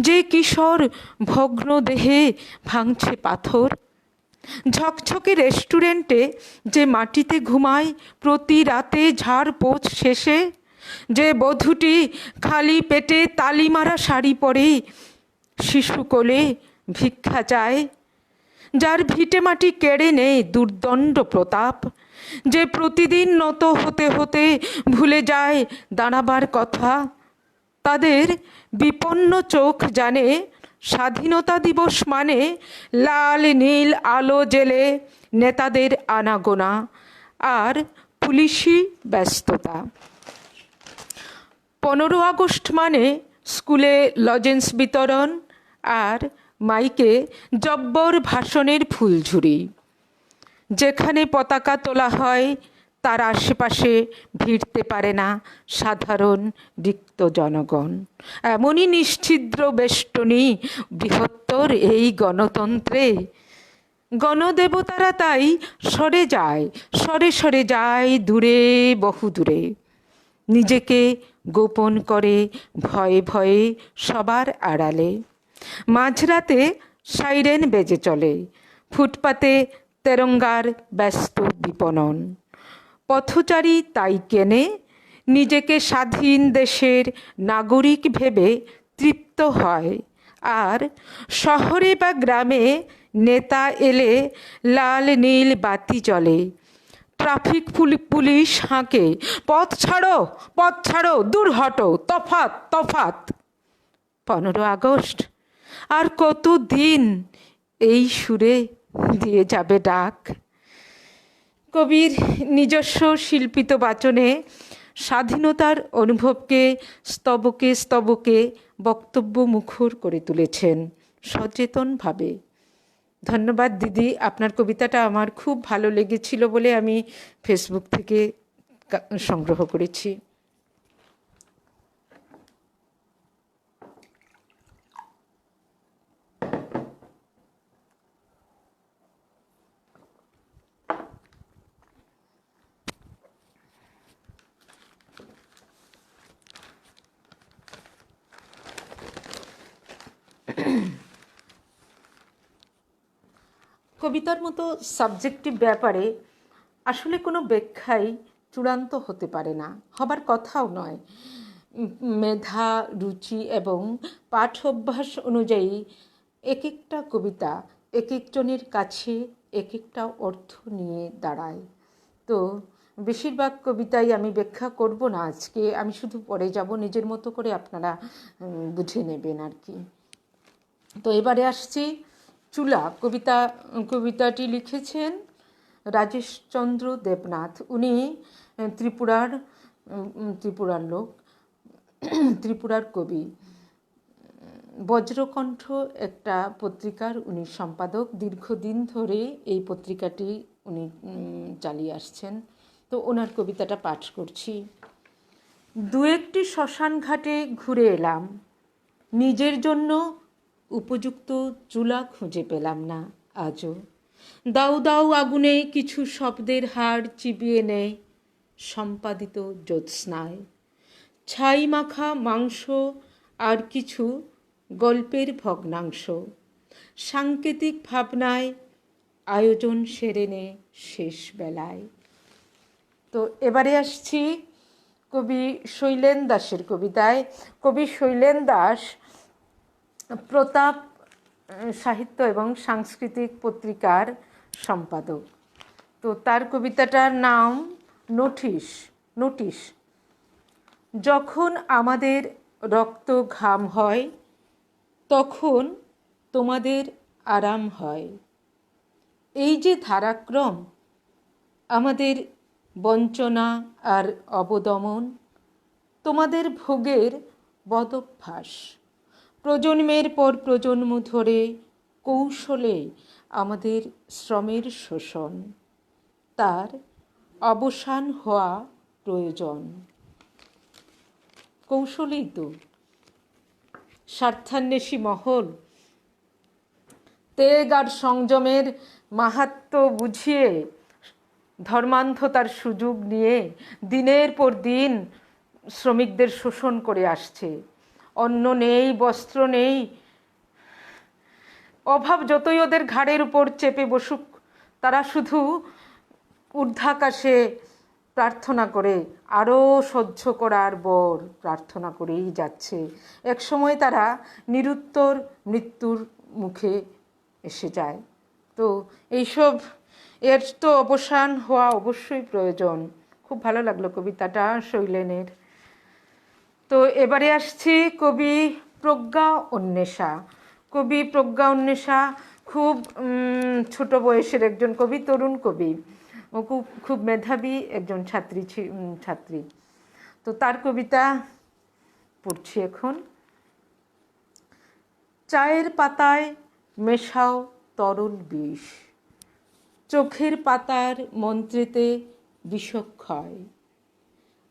যে কিশোর ভগ্ন দেহে ভাঙছে পাথর, ঝকঝকে রেস্টুরেন্টে যে মাটিতে ঘুমায় প্রতি রাতে ঝাড় পোছ শেষে, যে বধূটি খালি পেটে তালিমারা শাড়ি পরে শিশু কোলে ভিক্ষা চায়, যার ভিটে মাটি কেড়ে নেয় দুর্দণ্ড প্রতাপ, যে প্রতিদিন নত হতে হতে ভুলে যায় দাঁড়াবার কথা, তাদের বিপন্ন চোখ জানে স্বাধীনতা দিবস মানে লাল নীল আলো জেলে নেতাদের আনাগোনা আর পুলিশি ব্যস্ততা। 15 আগস্ট মানে স্কুলে লজেন্স বিতরণ আর মাইকে জব্বর ভাষণের ফুলঝুরি। যেখানে পতাকা তোলা হয় তার আশেপাশে ভিড়তে পারে না সাধারণ রিক্ত জনগণ। এমনই নিশ্ছিদ্র বেষ্টনী বৃহত্তর এই গণতন্ত্রে। গণদেবতারা তাই সরে যায় দূরে, বহু দূরে। নিজেকে গোপন করে ভয়ে ভয়ে সবার আড়ালে। মাঝরাতে সাইরেন বেজে চলে, ফুটপাতে তেরঙ্গার ব্যস্ত বিপণন। পথচারী তাই কেনে, নিজেকে স্বাধীন দেশের নাগরিক ভেবে তৃপ্ত হয়। আর শহরে বা গ্রামে নেতা এলে লাল নীল বাতি জ্বলে, ট্রাফিক পুলিশ হাঁকে, পথ ছাড়ো, দূর হটো, তফাত তফাত। 15 আগস্ট আর কত দিন এই সুরে দিয়ে যাবে ডাক। কবির নিজস্ব শিল্পিত বাচনে স্বাধীনতার অনুভবকে স্তবকে স্তবকে বক্তব্য মুখর করে তুলেছেন সচেতনভাবে। ধন্যবাদ দিদি, আপনার কবিতাটা আমার খুব ভালো লেগেছিল বলে আমি ফেসবুক থেকে সংগ্রহ করেছি। কবিতার মতো সাবজেক্টিভ ব্যাপারে আসলে কোনো ব্যাখ্যাই চূড়ান্ত হতে পারে না, হবার কথাও নয়। মেধা, রুচি এবং পাঠ অভ্যাস অনুযায়ী এক একটা কবিতা এক একজনের কাছে এক একটা অর্থ নিয়ে দাঁড়ায়। তো বেশিরভাগ কবিতাই আমি ব্যাখ্যা করব না আজকে, আমি শুধু পড়ে যাব, নিজের মতো করে আপনারা বুঝে নেবেন আর কি। তো এবারে আসছি চুলা। কবিতাটি লিখেছেন রাজেশচন্দ্র দেবনাথ। উনি ত্রিপুরার লোক, ত্রিপুরার কবি। বজ্রকণ্ঠ একটা পত্রিকার উনি সম্পাদক, দীর্ঘদিন ধরে এই পত্রিকাটি উনি চালিয়ে আসছেন। তো ওনার কবিতাটা পাঠ করছি। দু একটি শ্মশান ঘাটে ঘুরে এলাম, নিজের জন্য উপযুক্ত চুলা খুঁজে পেলাম না আজও। দাউ দাউ আগুনে কিছু শব্দের হাড় চিবিয়ে নেয় সম্পাদিত জ্যোৎস্নায়। ছাই মাখা মাংস আর কিছু গল্পের ভগ্নাংশ, সাংকেতিক ভাবনায় আয়োজন সেরে নে শেষ বেলায়। তো এবারে আসছি কবি শৈলেন দাসের কবিতায়। কবি শৈলেন দাস প্রতাপ সাহিত্য এবং সাংস্কৃতিক পত্রিকার সম্পাদক। তো তার কবিতাটার নাম নোটিশ। যখন আমাদের রক্ত ঘাম হয়, তখন তোমাদের আরাম হয়। এই যে ধারাক্রম, আমাদের বঞ্চনা আর অবদমন, তোমাদের ভোগের বদভ্যাস, প্রজন্মের পর প্রজন্ম ধরে কৌশলে আমাদের শ্রমের শোষণ, তার অবসান হওয়া প্রয়োজন। কৌশলেই তো স্বার্থান্বেষী মহল ত্যাগ আর সংযমের মাহাত্ম্য বুঝিয়ে ধর্মান্ধতার সুযোগ নিয়ে দিনের পর দিন শ্রমিকদের শোষণ করে আসছে। অন্ন নেই, বস্ত্র নেই, অভাব যতই ওদের ঘাড়ের উপর চেপে বসুক, তারা শুধু ঊর্ধ্বাকাশে প্রার্থনা করে, আরও সহ্য করার বর প্রার্থনা করেই যাচ্ছে। এক সময় তারা নিরুত্তর মৃত্যুর মুখে এসে যায়। তো এইসব এর তো অবসান হওয়া অবশ্যই প্রয়োজন। খুব ভালো লাগলো কবিতাটা শৈলেনের। তো এবারে আসছি কবি প্রজ্ঞা অন্বেষা। কবি প্রজ্ঞা অন্বেষা খুব ছোট বয়সের একজন কবি, তরুণ কবি। ও খুব মেধাবী একজন ছাত্রী। তো তার কবিতা পড়ছি এখন। চায়ের পাতায় মেশাও তরল বিষ, চোখের পাতার মন্ত্রেতে বিষক্ষয়।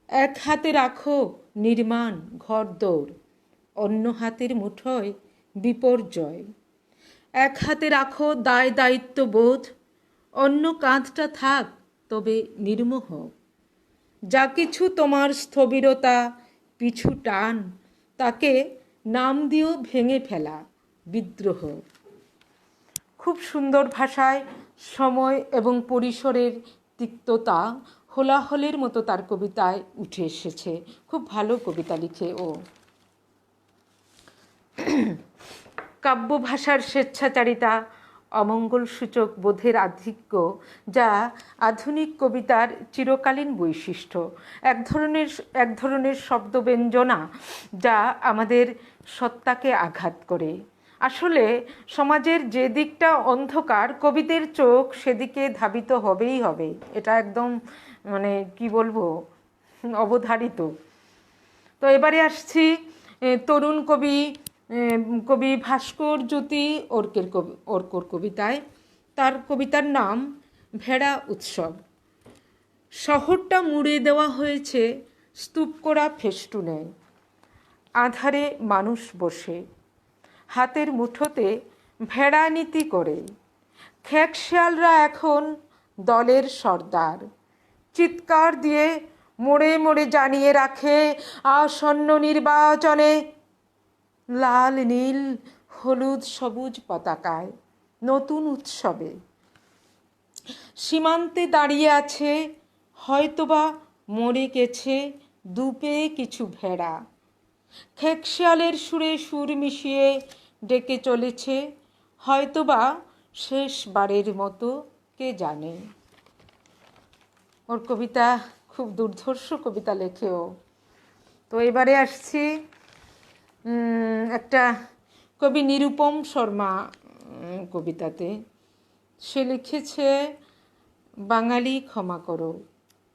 এক হাতে রাখো নির্মাণ ঘরদোর, অন্য হাতের মুঠোয় বিপর্যয়। এক হাতে রাখো দায় দায়িত্ব বোধ, অন্য কাঁধটা থাক তবে নির্মোহ। যা কিছু তোমার স্থবিরতা পিছু টান, তাকে নাম দিও ভেঙে ফেলা বিদ্রোহ। খুব সুন্দর ভাষায় সময় এবং পরিসরের তিক্ততা হোলাহলের মতো তার কবিতায় উঠে এসেছে। খুব ভালো কবিতা লিখে ও। কাব্য ভাষার স্বেচ্ছাচারিতা, অমঙ্গলসূচক বোধের আধিক্য, যা আধুনিক কবিতার চিরকালীন বৈশিষ্ট্য। এক ধরনের শব্দব্যঞ্জনা যা আমাদের সত্তাকে আঘাত করে। আসলে সমাজের যে দিকটা অন্ধকার, কবিদের চোখ সেদিকে ধাবিত হবেই হবে। এটা একদম মানে কি বলবো, অবধারিত। তো এবারে আসছি তরুণ কবি ভাস্কর জ্যোতি অর্কর কবিতায়। তার কবিতার নাম ভেড়া উৎসব। শহরটা মুড়ে দেওয়া হয়েছে স্তূপ করা ফেস্টুনে। আধারে মানুষ বসে হাতের মুঠোতে ভেড়া নীতি করে। খেকশিয়ালরা এখন দলের সর্দার। চিৎকার দিয়ে মোড়ে মোড়ে জানিয়ে রাখে আসন্ন নির্বাচনে লাল নীল হলুদ সবুজ পতাকায় নতুন উৎসবে। সীমান্তে দাঁড়িয়ে আছে, হয়তোবা মরে গেছে দুপে কিছু ভেড়া। খেকশিয়ালের সুরে সুর মিশিয়ে ডেকে চলেছে, হয়তোবা শেষবারের মতো, কে জানে। ওর কবিতা খুব দুর্ধর্ষ কবিতা লেখেও। তো এবারে আসছি একটা কবি নিরুপম শর্মা কবিতাতে। সে লিখেছে বাঙালি ক্ষমা করো।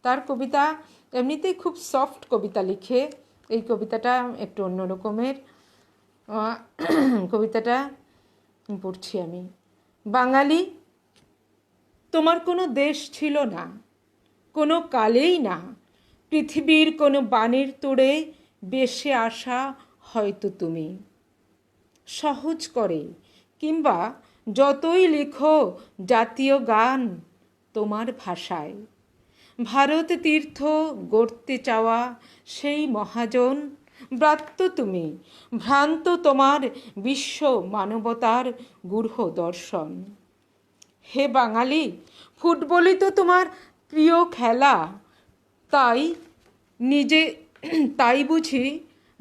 তার কবিতা এমনিতেই খুব সফট কবিতা লিখে। এই কবিতাটা একটু অন্য রকমের। কবিতাটা পড়ছি আমি। বাঙালি, তোমার কোনো দেশ ছিল না, কোনো কালেই না। পৃথিবীর কোনো বাণীর তোড়ে বেশে আসা হয়তো তুমি। সহজ করে কিংবা যতই লিখো জাতীয় গান তোমার ভাষায়। ভারত তীর্থ গড়তে চাওয়া সেই মহাজন ব্রাত্য তুমি। ভ্রান্ত তোমার বিশ্ব মানবতার গূঢ় দর্শন। হে বাঙালি, ফুটবলই তো তোমার প্রিয় খেলা। তাই বুঝি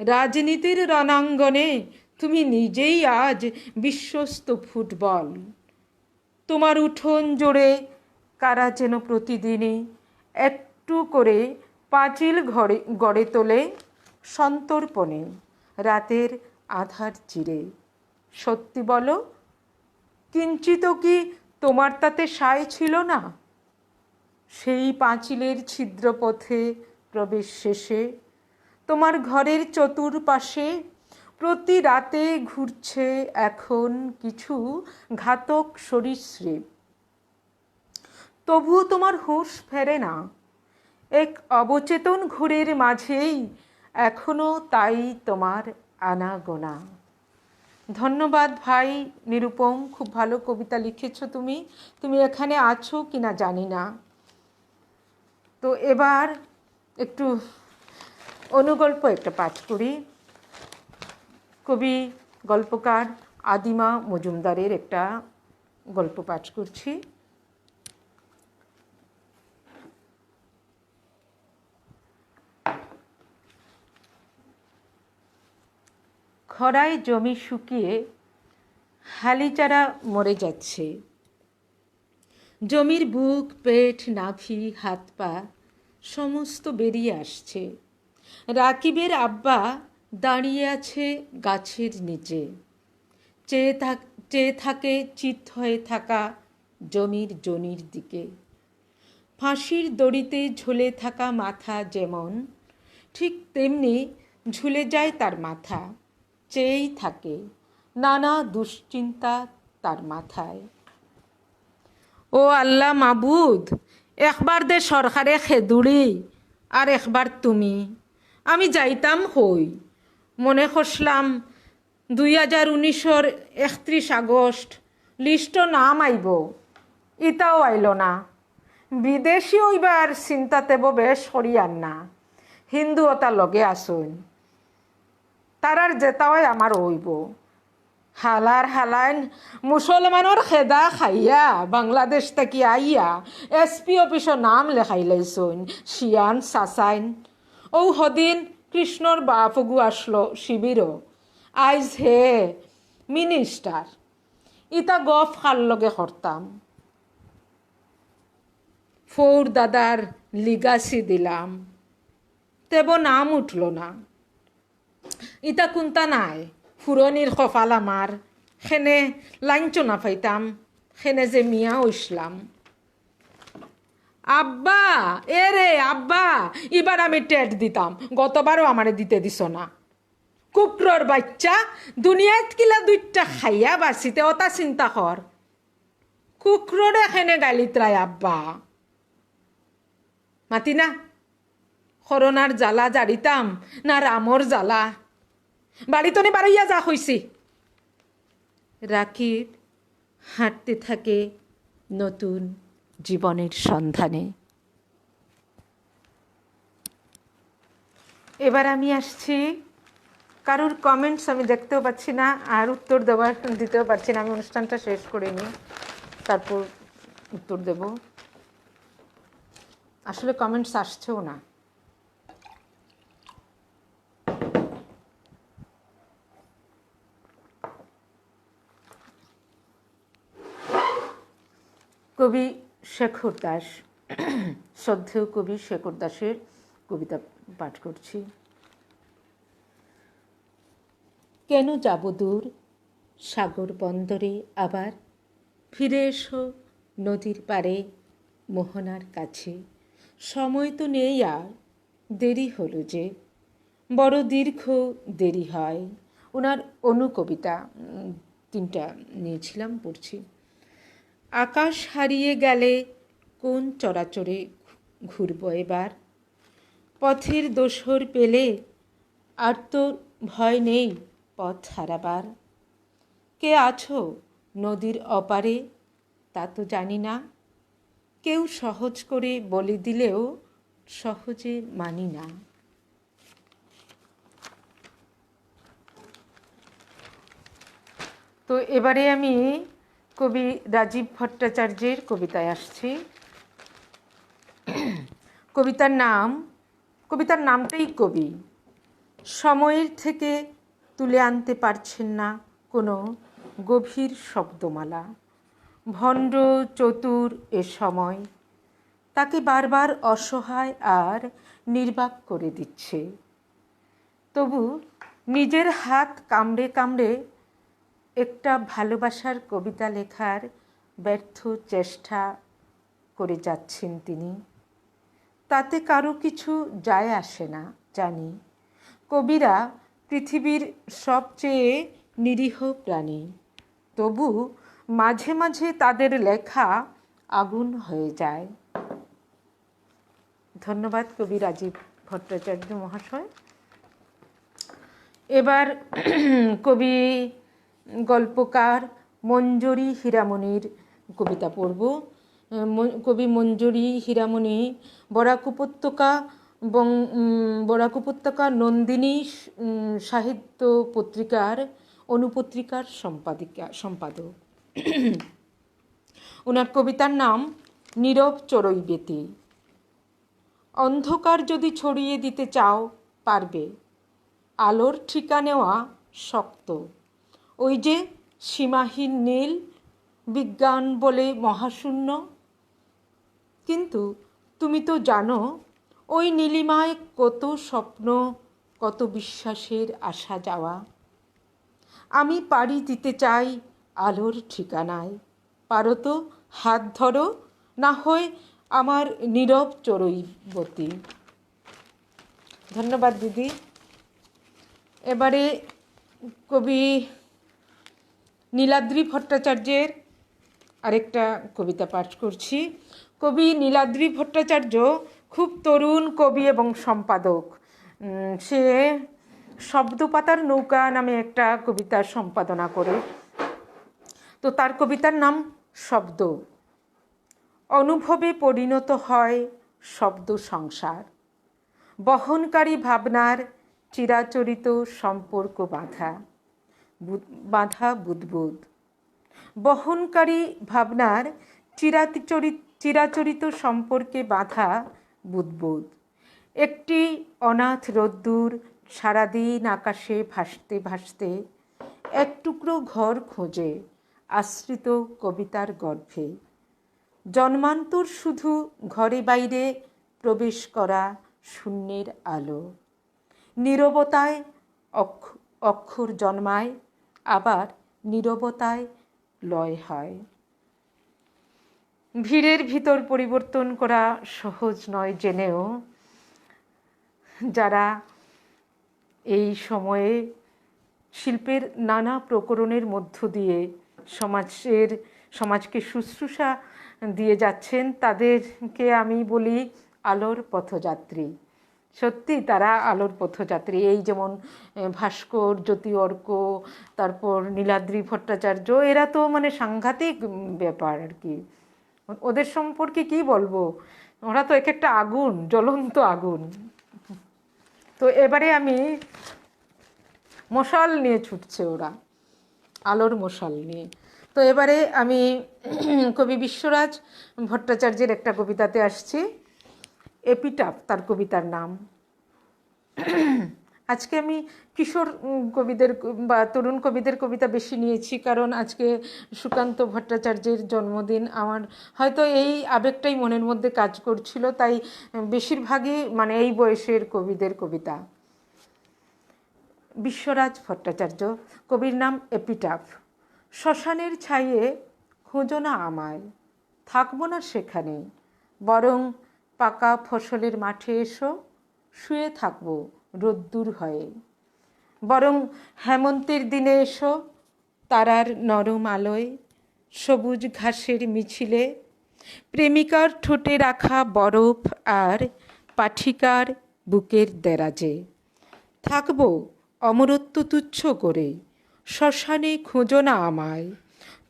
রাজনীতির রণাঙ্গনে তুমি নিজেই আজ বিশ্বস্ত ফুটবল। তোমার উঠোন জোরে কারা যেন প্রতিদিনই একটু করে পাঁচিল গড়ে তোলে সন্তর্পণে রাতের আধার চিরে। সত্যি বলো, কিঞ্চিত কি তোমার তাতে সায় ছিল না? সেই পাঁচিলের ছিদ্রপথে প্রবেশ শেষে তোমার ঘরের চতুর্পাশে প্রতি রাতে ঘুরছে এখন কিছু ঘাতক সরীসৃপ। তবুও তোমার হুঁশ ফেরে না। এক অবচেতন ঘুরের মাঝেই এখনো তাই তোমার আনাগোনা। ধন্যবাদ ভাই নিরুপম, খুব ভালো কবিতা লিখেছ তুমি। তুমি এখানে আছো কিনা জানি না। তো এবার একটু অনুগল্প একটা পাঠ করি। কবি গল্পকার আদিমা মজুমদারের একটা গল্প পাঠ করছি। খরায় জমি শুকিয়ে হালিচারা মরে যাচ্ছে। জমির বুক, পেট, নাভি, হাত পা সমস্ত বেরিয়ে আসছে। রাকিবের আব্বা দাঁড়িয়ে আছে গাছের নিচে, চেয়ে থাকে চিত হয়ে থাকা জমির জনির দিকে। ফাঁসির দড়িতে ঝুলে থাকা মাথা যেমন, ঠিক তেমনি ঝুলে যায় তার মাথা। চেয়েই থাকে, নানা দুশ্চিন্তা তার মাথায়। ও আল্লাহ মাবুদ, একবার দে সরকারে খেদুড়ি, আর একবার তুমি। আমি যাইতাম হই, মনে করলাম 2019-এর 31 আগস্ট লিস্টও নাম আইব, ইটাও আইল না। বিদেশি ওইবার চিন্তাতে বেশ করিয়ান না, হিন্দু ওটা লগে আসুন, তারার জেতাওয়াই আমার হইব। হালার হালাইন মুসলমানের খেদা খাইয়া বাংলাদেশ থেকে আইয়া এসপি অফিসের নাম লেখাই লাইছইন শিয়ান সাসাইন। ও হদিন কৃষ্ণর বাপগু আসলো শিবিরও আইজ হে মিনিস্টার। ইতা গফ খার লগে করতাম, ফৌর দাদার লিগাসি দিলাম, তেব নাম উঠল না। ইতা কুন্তা নাই ফুরনির কপাল আমার, সেনে লাঞ্চনা পাইতাম, সেনে যে মিয়া উঠলাম। আব্বা এ রে আব্বা, এবার আমি টেট দিতাম, গতবারও আমারে দিতে দিস না। কুকুরর বাচ্চা, দুনিয়াত কিলা দুইটা খাইয়া বাঁচিতে ওটা চিন্তা কর। কুকুররে এখানে গালিতরায় আব্বা মাতি না। করোনার জ্বালা জারিতাম না রামর জ্বালা, বাড়িতনে বাড়াইয়া যা হইছি। রাকিব হাঁটতে থাকে নতুন জীবনের সন্ধানে। এবার আমি আসছি, কারোর কমেন্টস আমি দেখতেও পাচ্ছি না আর উত্তর দিতেও পারছি না। আমি অনুষ্ঠানটা শেষ করে নিই, তারপর উত্তর দেব। আসলে কমেন্টস আসছেও না। কবি শেখর দাস, শ্রদ্ধেয় কবি শেখর দাসের কবিতা পাঠ করছি। কেন যাব দূর সাগর বন্দরে আবার, ফিরে এসো নদীর পাড়ে মোহনার কাছে। সময় তো নেই আর, দেরি হলো যে, বড় দীর্ঘ দেরি হয়। ওনার অনুকবিতা তিনটা নিয়েছিলাম, পড়ছি। আকাশ হারিয়ে গেলে কোন চরাচরে ঘুরব এবার, পথের দোসর পেলে আর তো ভয় নেই পথ হারাবার। কে আছো নদীর অপারে তা তো জানি না, কেউ সহজ করে বলে দিলেও সহজে মানি না। তো এবারে আমি কবি রাজীব ভট্টাচার্যের কবিতায় আসছি। কবিতার নামটাই কবি। সময়ের থেকে তুলে আনতে পারছেন না কোনো গভীর শব্দমালা। ভণ্ড চতুর এ সময় তাকে বারবার অসহায় আর নির্বাক করে দিচ্ছে। তবু নিজের হাত কামড়ে কামড়ে একটা ভালোবাসার কবিতা লেখার ব্যর্থ চেষ্টা করে যাচ্ছেন তিনি। তাতে কারো কিছু যায় আসে না জানি। কবিরা পৃথিবীর সবচেয়ে নিরীহ প্রাণী, তবু মাঝে মাঝে তাদের লেখা আগুন হয়ে যায়। ধন্যবাদ কবি রাজীব ভট্টাচার্য মহাশয়। এবার কবি গল্পকার মঞ্জরি হীরামণির কবিতা পড়ব। কবি মঞ্জরি হীরামণি বরাক উপত্যকা নন্দিনী সাহিত্য পত্রিকার অনুপত্রিকার সম্পাদক। ওনার কবিতার নাম নীরব চড়ুইবেতি। অন্ধকার যদি ছড়িয়ে দিতে চাও পারবে, আলোর ঠিকা নেওয়া শক্ত। ওই যে সীমাহীন নীল, বিজ্ঞান বলে মহাশূন্য। কিন্তু তুমি তো জানো ওই নীলিমায় কত স্বপ্ন, কত বিশ্বাসের আসা যাওয়া। আমি পাড়ি দিতে চাই আলোর ঠিকানায়, পারো তো হাত ধরো, না হয় আমার নীরব চড়ুইবতী। ধন্যবাদ দিদি। এবারে কবি নীলাদ্রি ভট্টাচার্যের আরেকটা কবিতা পাঠ করছি। কবি নীলাদ্রি ভট্টাচার্য খুব তরুণ কবি এবং সম্পাদক। সে শব্দপাতার নৌকা নামে একটা কবিতা সম্পাদনা করে। তো তার কবিতার নাম শব্দ। অনুভবে পরিণত হয় শব্দ সংসার, বহনকারী ভাবনার চিরাচরিত সম্পর্ক বাঁধা। বাঁধা বুদ্বুদ, বহনকারী ভাবনার চিরাচরিত সম্পর্কে বাঁধা বুদ্বুদ, একটি অনাথ রোদ্দুর সারাদিন আকাশে ভাসতে ভাসতে এক টুকরো ঘর খোঁজে আশ্রিত কবিতার গর্ভে। জন্মান্তর শুধু ঘরে বাইরে প্রবেশ করা শূন্যের আলো। নীরবতায় অক্ষর জন্মায়, আবার নীরবতায় লয় হয়। ভিড়ের ভিতর পরিবর্তন করা সহজ নয় জেনেও যারা এই সময়ে শিল্পের নানা প্রকরণের মধ্য দিয়ে সমাজকে শুশ্রূষা দিয়ে যাচ্ছেন, তাদেরকে আমি বলি আলোর পথযাত্রী। সত্যি তারা আলোর পথযাত্রী। এই যেমন ভাস্কর, জ্যোতি অর্ক, তারপর নীলাদ্রি ভট্টাচার্য, এরা তো মানে সাংঘাতিক ব্যাপার আর কি। ওদের সম্পর্কে কি বলবো, ওরা তো এক একটা আগুন, জ্বলন্ত আগুন। তো এবারে আমি মশাল নিয়ে ছুটছে ওরা, আলোর মশাল নিয়ে। তো এবারে আমি কবি বিশ্বরাজ ভট্টাচার্যের একটা কবিতাতে আসছি, এপিটাফ তার কবিতার নাম। আজকে আমি কিশোর কবিদের বা তরুণ কবিদের কবিতা বেশি নিয়েছি, কারণ আজকে সুকান্ত ভট্টাচার্যের জন্মদিন। আমার হয়তো এই আবেগটাই মনের মধ্যে কাজ করছিল, তাই বেশিরভাগই মানে এই বয়সের কবিদের কবিতা। বিশ্বরাজ ভট্টাচার্য, কবির নাম এপিটাফ। শ্মশানের ছাইয়ে খোঁজো না আমায়, থাকবো না সেখানে, বরং পাকা ফসলের মাঠে এসো, শুয়ে থাকবো রোদ্দুর হয়ে। বরং হেমন্তের দিনে এসো, তারার নরম আলোয়, সবুজ ঘাসের মিছিলে, প্রেমিকার ঠোঁটে রাখা বরফ আর পাঠিকার বুকের দেরাজে। থাকবো অমরত্ব তুচ্ছ করে, শ্মশানে খোঁজো না আমায়,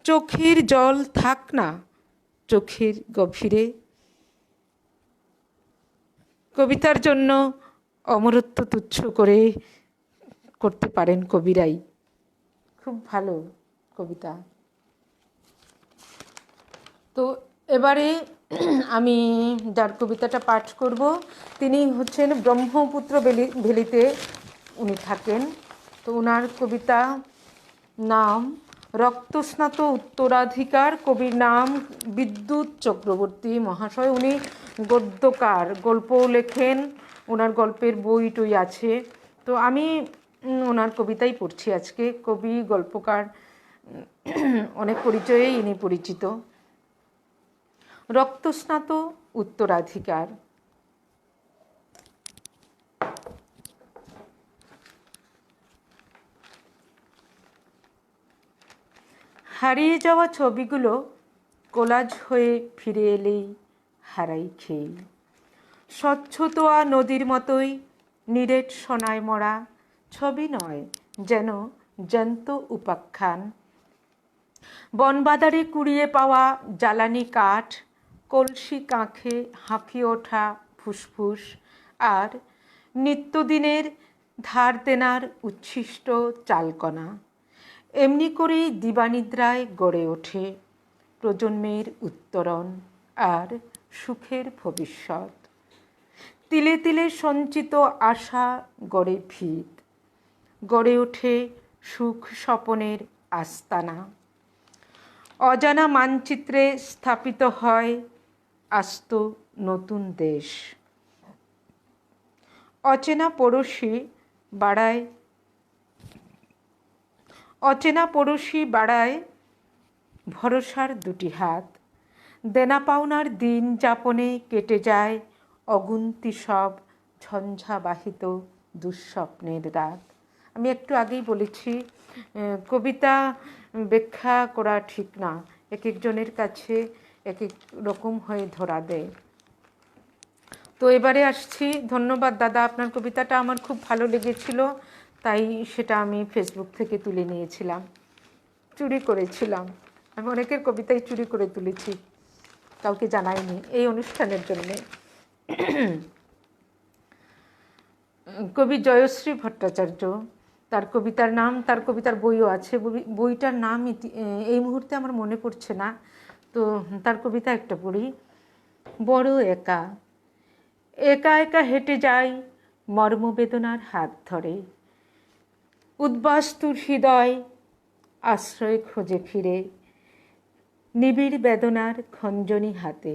চোখের জল থাক না চোখের গভীরে। কবিতার জন্য অমরত্ব তুচ্ছ করে করতে পারেন কবিরাই, খুব ভালো কবিতা। তো এবারে আমি যার কবিতাটা পাঠ করব তিনি হচ্ছেন ব্রহ্মপুত্র ভ্যালিতে উনি থাকেন। তো ওনার কবিতা নাম রক্তস্নাত উত্তরাধিকার। কবির নাম বিদ্যুৎ চক্রবর্তী মহাশয়। উনি গদ্যকার, গল্পও লেখেন, ওনার গল্পের বই টই আছে। তো আমি ওনার কবিতাই পড়ছি আজকে। কবি, গল্পকার, অনেক পরিচয়েই ইনি পরিচিত। রক্তস্নাত উত্তরাধিকার। হারিয়ে যাওয়া ছবিগুলো কোলাজ হয়ে ফিরে এলেই হারাই খেয়ে, স্বচ্ছতোয়া নদীর মতোই নিরেট সোনায় মরা, ছবি নয় যেন জ্যান্ত উপাখ্যান। বনবাদারে কুড়িয়ে পাওয়া জ্বালানি কাঠ, কলসি কাঁখে হাঁপিয়ে ওঠা ফুসফুস, আর নিত্যদিনের ধার দেনার উচ্ছিষ্ট চালকণা। এমনি করেই দিবানিদ্রায় গড়ে ওঠে প্রজন্মের উত্তরণ আর সুখের ভবিষ্যৎ। তিলে তিলে সঞ্চিত আশা গড়ে ভিত, গড়ে ওঠে সুখ স্বপনের আস্তানা। অজানা মানচিত্রে স্থাপিত হয় আস্ত নতুন দেশ। অচেনা পড়শি বাড়ায় ভরসার দুটি হাত। দেনা পাওনার দিন যাপনে কেটে যায় অগুন্তি সব ঝঞ্ঝাবাহিত দুঃস্বপ্নের রাত। আমি একটু আগেই বলেছি, কবিতা ব্যাখ্যা করা ঠিক না, এক একজনের কাছে এক এক রকম হয়ে ধরা দেয়। তো এবারে আসছি। ধন্যবাদ দাদা, আপনার কবিতাটা আমার খুব ভালো লেগেছিল, তাই সেটা আমি ফেসবুক থেকে তুলে নিয়েছিলাম, চুরি করেছিলাম। আমি অনেকের কবিতাই চুরি করে তুলেছি, কাউকে জানাইনি এই অনুষ্ঠানের জন্যে। কবি জয়শ্রী ভট্টাচার্য, তার কবিতার নাম, তার কবিতার বইও আছে, বইটার নাম এই মুহূর্তে আমার মনে পড়ছে না। তো তার কবিতা একটা পড়ি। বড় একা, একা একা হেঁটে যাই মর্মবেদনার হাত ধরে, উদ্বাস্তুর হৃদয় আশ্রয় খোঁজে ফিরে, নিবিড় বেদনার খঞ্জনি হাতে।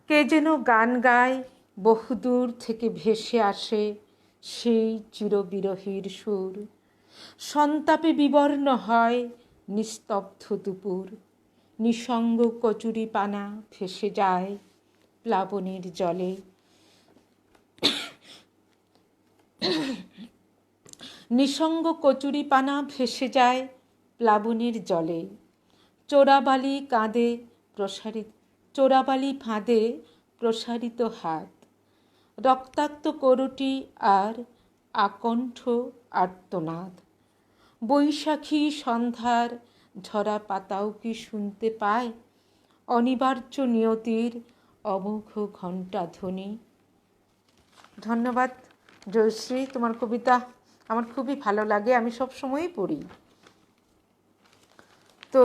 কে যেন গান গায় বহুদূর থেকে ভেসে আসে সেই চিরবিরহীর সুর। সন্তাপে বিবর্ণ হয় নিস্তব্ধ দুপুর, নিঃসঙ্গ কচুরি পানা ভেসে যায় প্লাবনের জলে। নিঃসঙ্গ কচুরি পানা ভেসে যায় প্লাবনের জলে। চোরাবালি কাঁধে প্রসারিত, চোরাবালি ফাঁদে প্রসারিত হাত, রক্তাক্ত করুটি আর আকণ্ঠ আর্তনাদ। বৈশাখী সন্ধ্যার ঝরা পাতাও কি শুনতে পায় অনিবার্য নিয়তির অমোঘ ঘণ্টা ধ্বনি। ধন্যবাদ জয়শ্রী, তোমার কবিতা আমার খুবই ভালো লাগে, আমি সব সময়ই পড়ি। তো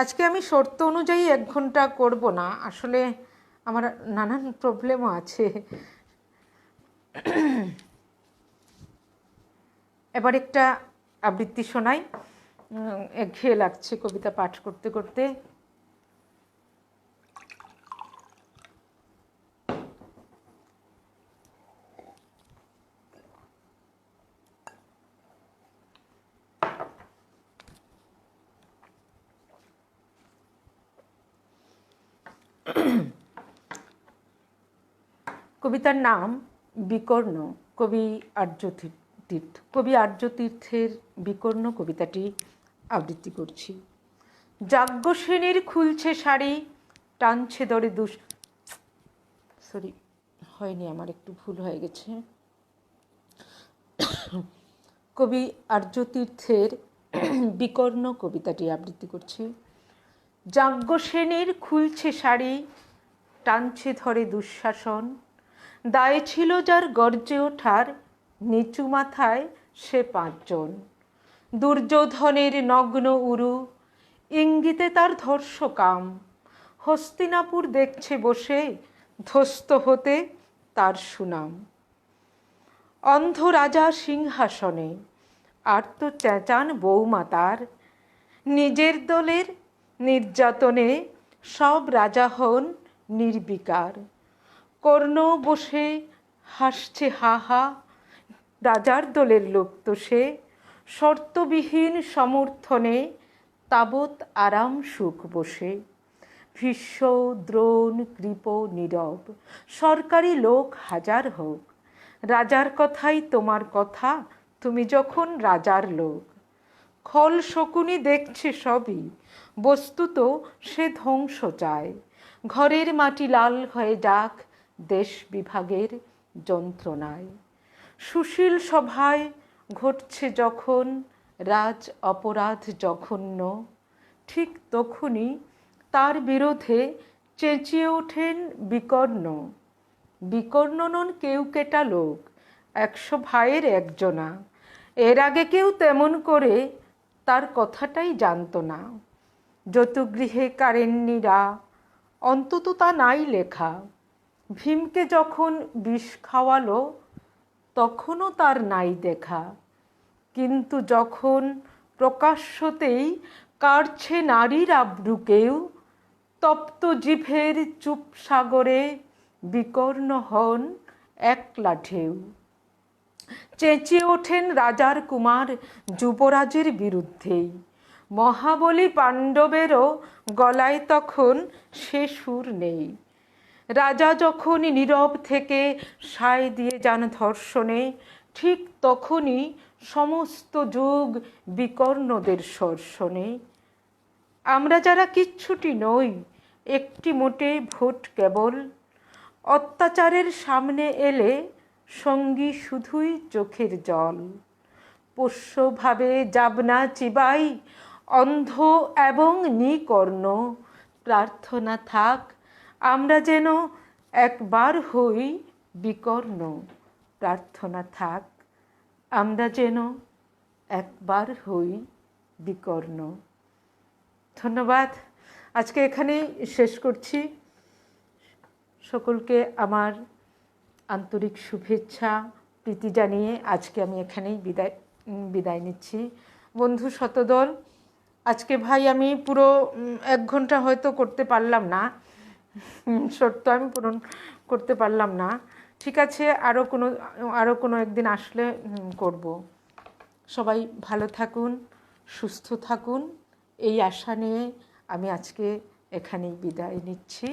আজকে আমি শর্ত অনুযায়ী 1 ঘন্টা করব না, আসলে আমার নানান প্রবলেমও আছে। এবার একটা আবৃত্তি শোনাই, একঘেয়ে লাগছে কবিতা পাঠ করতে করতে। কবিতার নাম বিকর্ণ, কবি আর্যতীর্থ। কবি আর্যতীর্থের বিকর্ণ কবিতাটি আবৃত্তি করছি। যাজ্ঞসেনীর খুলছে শাড়ি, টানছে দরে হয়নি, আমার একটু ভুল হয়ে গেছে। কবি আর্যতীর্থের বিকর্ণ কবিতাটি আবৃত্তি করছি। যাজ্ঞসেনীর খুলছে শাড়ি, টানছে ধরে দুঃশাসন, দায়ে ছিল যার গর্জে ওঠার, নিচু মাথায় সে 5 জন। দুর্যোধনের নগ্ন উরু, ইঙ্গিতে তার ধর্ষকাম, হস্তিনাপুর দেখছে বসে, ধ্বস্ত হতে তার সুনাম। অন্ধ রাজা সিংহাসনে, আর্ত চেঁচান বৌমা তার, নিজের দলের নির্যাতনে সব রাজা হন নির্বিকার। কর্ণ বসে হাসছে হা হা, রাজার দলের লোক তো সে, শর্তবিহীন সমর্থনে তাবৎ আরাম সুখ বসে। ভীষ্ম দ্রোণ কৃপ নীরব, সরকারি লোক হাজার হোক, রাজার কথাই তোমার কথা, তুমি যখন রাজার লোক। খল শকুনি দেখছে সবই, বস্তুত সে ধ্বংস চায়, ঘরের মাটি লাল হয়ে যাক দেশ বিভাগের যন্ত্রণায়। সুশীল সভায় ঘটছে যখন রাজ অপরাধ জঘন্য, ঠিক তখনই তার বিরোধে চেঁচিয়ে ওঠেন বিকর্ণ। বিকর্ণ নন কেউ কেটা লোক, 100 ভাইয়ের একজনা, এর আগে কেউ তেমন করে তার কথাটাই জানত না। যতুগৃহে কারেন্নিরা, অন্তত তা নাই লেখা, ভীমকে যখন বিষ খাওয়ালো তখনও তার নাই দেখা। কিন্তু যখন প্রকাশ্যতেই কাড়ছে নারীর আব্রু কেউ, তপ্ত জিভের চুপ সাগরে বিকর্ণ হন একলা ঢেউ। চেঁচিয়ে ওঠেন রাজার কুমার যুবরাজের বিরুদ্ধেই, মহাবলী পাণ্ডবেরও গলায় তখন সে সুর নেই। রাজা যখন নীরব থেকে সায় দিয়ে যান ধর্ষণে, ঠিক তখনই সমস্ত যুগ বিকর্ণদের সর্ষণে। আমরা যারা কিচ্ছুটি নই, একটি মোটে ভোট কেবল, অত্যাচারের সামনে এলে সঙ্গী শুধুই চোখের জল। পোষ্যভাবে যাবনা চিবাই অন্ধ এবং নিকর্ণ, প্রার্থনা থাক আমরা যেন একবার হই বিকর্ণ। প্রার্থনা থাক আমরা যেন একবার হই বিকর্ণ। ধন্যবাদ। আজকে এখানেই শেষ করছি। সকলকে আমার আন্তরিক শুভেচ্ছা প্রীতি জানিয়ে আজকে আমি এখানেই বিদায় নিচ্ছি। বন্ধু শতদল, আজকে ভাই আমি পুরো 1 ঘন্টা হয়তো করতে পারলাম না, শর্ত আমি পূরণ করতে পারলাম না। ঠিক আছে, আরও কোনো একদিন আসলে করব। সবাই ভালো থাকুন, সুস্থ থাকুন, এই আশা নিয়ে আমি আজকে এখানেই বিদায় নিচ্ছি।